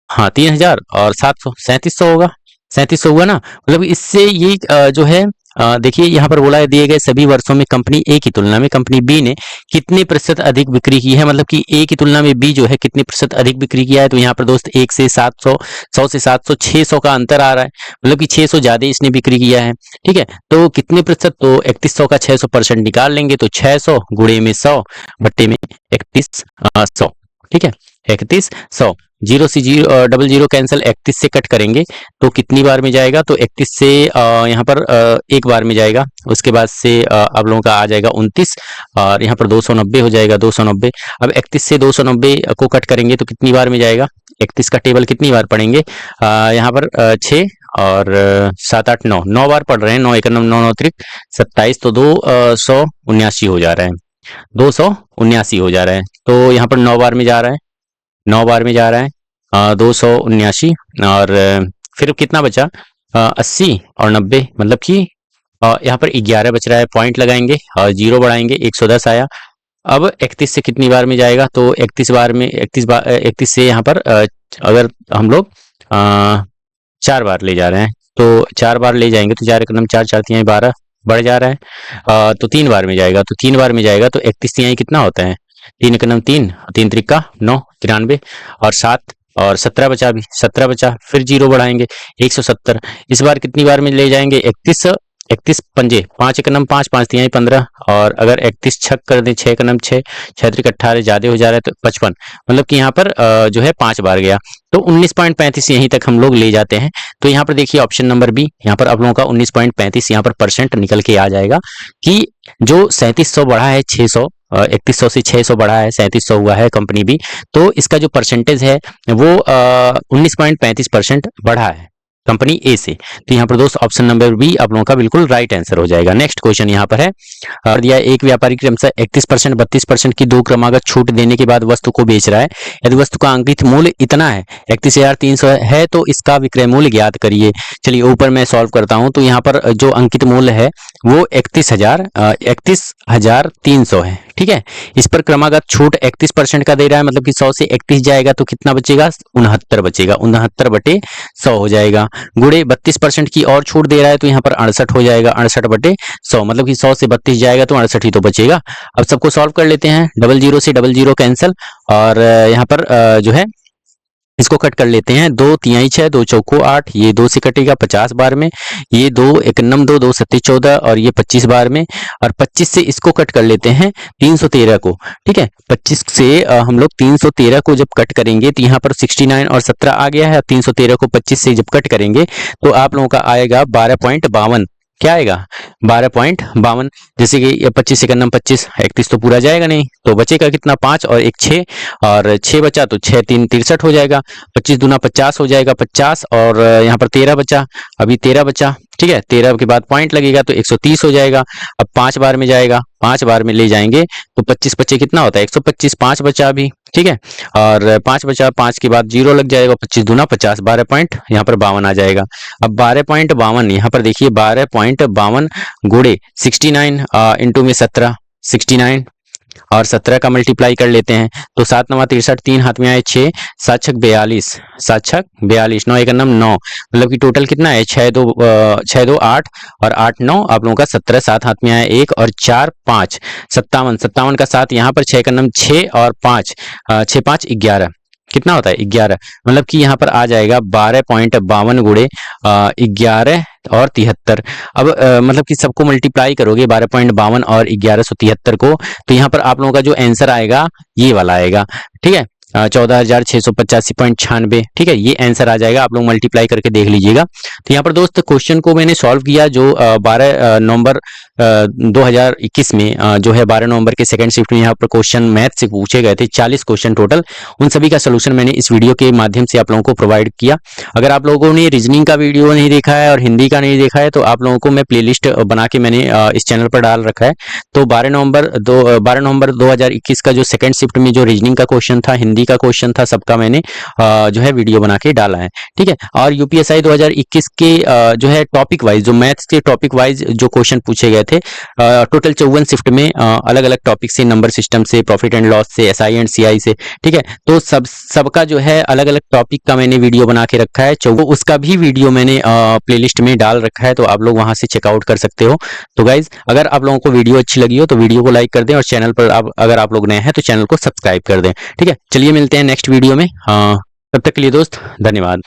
हाँ, 3000 और 700 3700 होगा, 3700 हुआ ना। मतलब इससे ये जो है देखिए यहाँ पर बोला है, दिए गए सभी वर्षों में कंपनी ए की तुलना में कंपनी बी ने कितने प्रतिशत अधिक बिक्री की है, मतलब कि ए की तुलना में बी जो है कितने प्रतिशत अधिक बिक्री किया है। तो यहाँ पर दोस्त 1 से 700, 100 से 700, 600 का अंतर आ रहा है, मतलब कि 600 ज्यादा इसने बिक्री किया है, ठीक है। तो कितने प्रतिशत, तो 3100 का 600% निकाल लेंगे, तो 600 गुणे में 100 बट्टे में 3100, ठीक है, 3100। जीरो से जीरो, डबल जीरो कैंसिल, 31 से कट करेंगे तो कितनी बार में जाएगा, तो 31 से यहाँ पर एक बार में जाएगा। उसके बाद से आप लोगों का आ जाएगा 29 और यहाँ पर 290 हो जाएगा, 290। अब 31 से 290 को कट करेंगे तो कितनी बार में जाएगा, 31 का टेबल कितनी बार पढ़ेंगे, यहाँ पर 6 और 7 8 9, 9 बार पढ़ रहे हैं, 9 1 9 9 त्रिक 27, तो 279 हो जा रहा है, 279 हो जा रहा है। तो यहाँ पर 9 बार में जा रहा है, 9 बार में जा रहा है, 279 और फिर कितना बचा, 80 और 90, मतलब कि यहाँ पर 11 बच रहा है। पॉइंट लगाएंगे और जीरो बढ़ाएंगे, 110 आया। अब 31 से कितनी बार में जाएगा, तो 31 बार में 31 से यहाँ पर अगर हम लोग 4 बार ले जा रहे हैं, तो 4 बार ले जाएंगे तो 4 1 4 4 3 12 बढ़ जा रहा है, तो 3 बार में जाएगा, तो 3 बार में जाएगा तो 31 तिहाई कितना होता है, 3 1 3, 3 त्रिका 9, 93 और 7 और 17 बचा, भी 17 बचा, फिर जीरो बढ़ाएंगे 170। इस बार कितनी बार में ले जाएंगे, 31 पंजे, 5 1 5 5 तिहाई 15 और अगर 31 छक कर दें, 6 1 6 6 त्रिक 18, ज्यादा हो जा रहा है तो 55, मतलब कि यहाँ पर जो है 5 बार गया, तो 19.35 यहीं तक हम लोग ले जाते हैं। तो यहाँ पर देखिए ऑप्शन नंबर बी, यहाँ पर आप लोगों का 19.35 यहाँ पर परसेंट निकल के आ जाएगा कि जो 3700 बढ़ा है, 600 3100 से 600 बढ़ा है, 3700 हुआ है कंपनी बी, तो इसका जो परसेंटेज है वो 19.35% बढ़ा है कंपनी ए से। तो यहाँ पर दोस्त ऑप्शन नंबर बी आप लोगों का बिल्कुल राइट आंसर हो जाएगा। नेक्स्ट क्वेश्चन यहाँ पर है, और दिया एक व्यापारी क्रमशः 31% 32% की 2 क्रमागत छूट देने के बाद वस्तु को बेच रहा है। यदि वस्तु का अंकित मूल्य इतना है, 31,300 है, तो इसका विक्रय मूल्य ज्ञात करिए। चलिए ऊपर मैं सॉल्व करता हूँ। तो यहाँ पर जो अंकित मूल्य है वो 31,300 है, ठीक है। इस पर क्रमागत छूट 31% का दे रहा है, मतलब कि 100 से 31 जाएगा तो कितना बचेगा, 69 बचेगा, 69/100 हो जाएगा। गुणे 32% की और छूट दे रहा है तो यहाँ पर 68 हो जाएगा, 68/100, मतलब कि 100 से 32 जाएगा तो 68 ही तो बचेगा। अब सबको सॉल्व कर लेते हैं, डबल जीरो से डबल जीरो कैंसिल और यहाँ पर जो है इसको कट कर लेते हैं, 2 तिहाई 6, 2 चौको 8, ये 2 से कटेगा 50 बार में, ये 2 1 9 2 2 7 14 और ये 25 बार में, और 25 से इसको कट कर लेते हैं 313 को, ठीक है। 25 से हम लोग 313 को जब कट करेंगे तो यहाँ पर 69 और 17 आ गया है। 313 को 25 से जब कट करेंगे तो आप लोगों का आएगा 12.52, क्या आएगा 12.52। जैसे कि ये 25 1 25, 31 तो पूरा जाएगा नहीं, तो बचेगा कितना, 5 और 1 6 और 6 बचा तो 6 3 63 हो जाएगा, 25 दूना 50 हो जाएगा, 50 और यहाँ पर 13 बचा, अभी 13 बचा, ठीक है। 13 के बाद पॉइंट लगेगा तो 130 हो जाएगा। अब 5 बार में जाएगा, 5 बार में ले जाएंगे तो 25 बचे कितना होता है 125, 5 बचा अभी, ठीक है, और 5 बचा, 5 के बाद जीरो लग जाएगा, 25 दूना 50, 12 पॉइंट यहाँ पर 52 आ जाएगा। अब 12.52 यहाँ पर देखिए 12.52 गुणे 69 इंटू में 17, 69 और 17 का मल्टीप्लाई कर लेते हैं तो 7 9 63, 3 हाथ में आए 6, 7 छक 42, 7 छक 42, 9 1 9 9, मतलब कि टोटल कितना है 6 2 8 और 8 9 आप लोगों का 17, 7 हाथ में आए 1 और 4 5, 57, 57 का 7 यहाँ पर 6 का नम 6 और 5, 6 5 11, कितना होता है 11, मतलब कि यहाँ पर आ जाएगा 12.52 गुणे 11 और 73। अब मतलब कि सबको मल्टीप्लाई करोगे 12.52 और 1173 को, तो यहाँ पर आप लोगों का जो आंसर आएगा ये वाला आएगा, ठीक है, 14,685.96, ठीक है, ये आंसर आ जाएगा। आप लोग मल्टीप्लाई करके देख लीजिएगा। तो यहाँ पर दोस्त क्वेश्चन को मैंने सॉल्व किया जो 12 नवंबर 2021 में जो है 12 नवंबर के सेकंड शिफ्ट में यहाँ पर क्वेश्चन मैथ से पूछे गए थे, 40 क्वेश्चन टोटल, उन सभी का सोल्यूशन मैंने इस वीडियो के माध्यम से आप लोगों को प्रोवाइड किया। अगर आप लोगों ने रीजनिंग का वीडियो नहीं देखा है और हिंदी का नहीं देखा है तो आप लोगों को मैं प्लेलिस्ट बना के मैंने इस चैनल पर डाल रखा है। तो 12 नवंबर 2021 का जो सेकंड शिफ्ट में जो रीजनिंग का क्वेश्चन था, हिंदी का क्वेश्चन था, सबका मैंने जो है वीडियो बना के डाला है, ठीक है। और यूपीएसआई 2021 के जो है टॉपिक वाइज, जो मैथ्स के टॉपिक वाइज जो क्वेश्चन पूछे गए थे, टोटल 54 शिफ्ट में अलग अलग टॉपिक से, नंबर सिस्टम से, प्रॉफिट एंड लॉस से, एसआई एंड सीआई से, ठीक है। तो सबका जो है अलग अलग टॉपिक का मैंने वीडियो बना के रखा है, उसका भी वीडियो मैंने प्लेलिस्ट में डाल रखा है, तो आप लोग वहां से चेकआउट कर सकते हो। तो गाइज अगर आप लोगों को वीडियो अच्छी लगी हो तो वीडियो को लाइक कर दें और चैनल पर अगर आप लोग नए हैं तो चैनल को सब्सक्राइब कर दें, ठीक है। चलिए मिलते हैं नेक्स्ट वीडियो में, तब तक के लिए दोस्त धन्यवाद।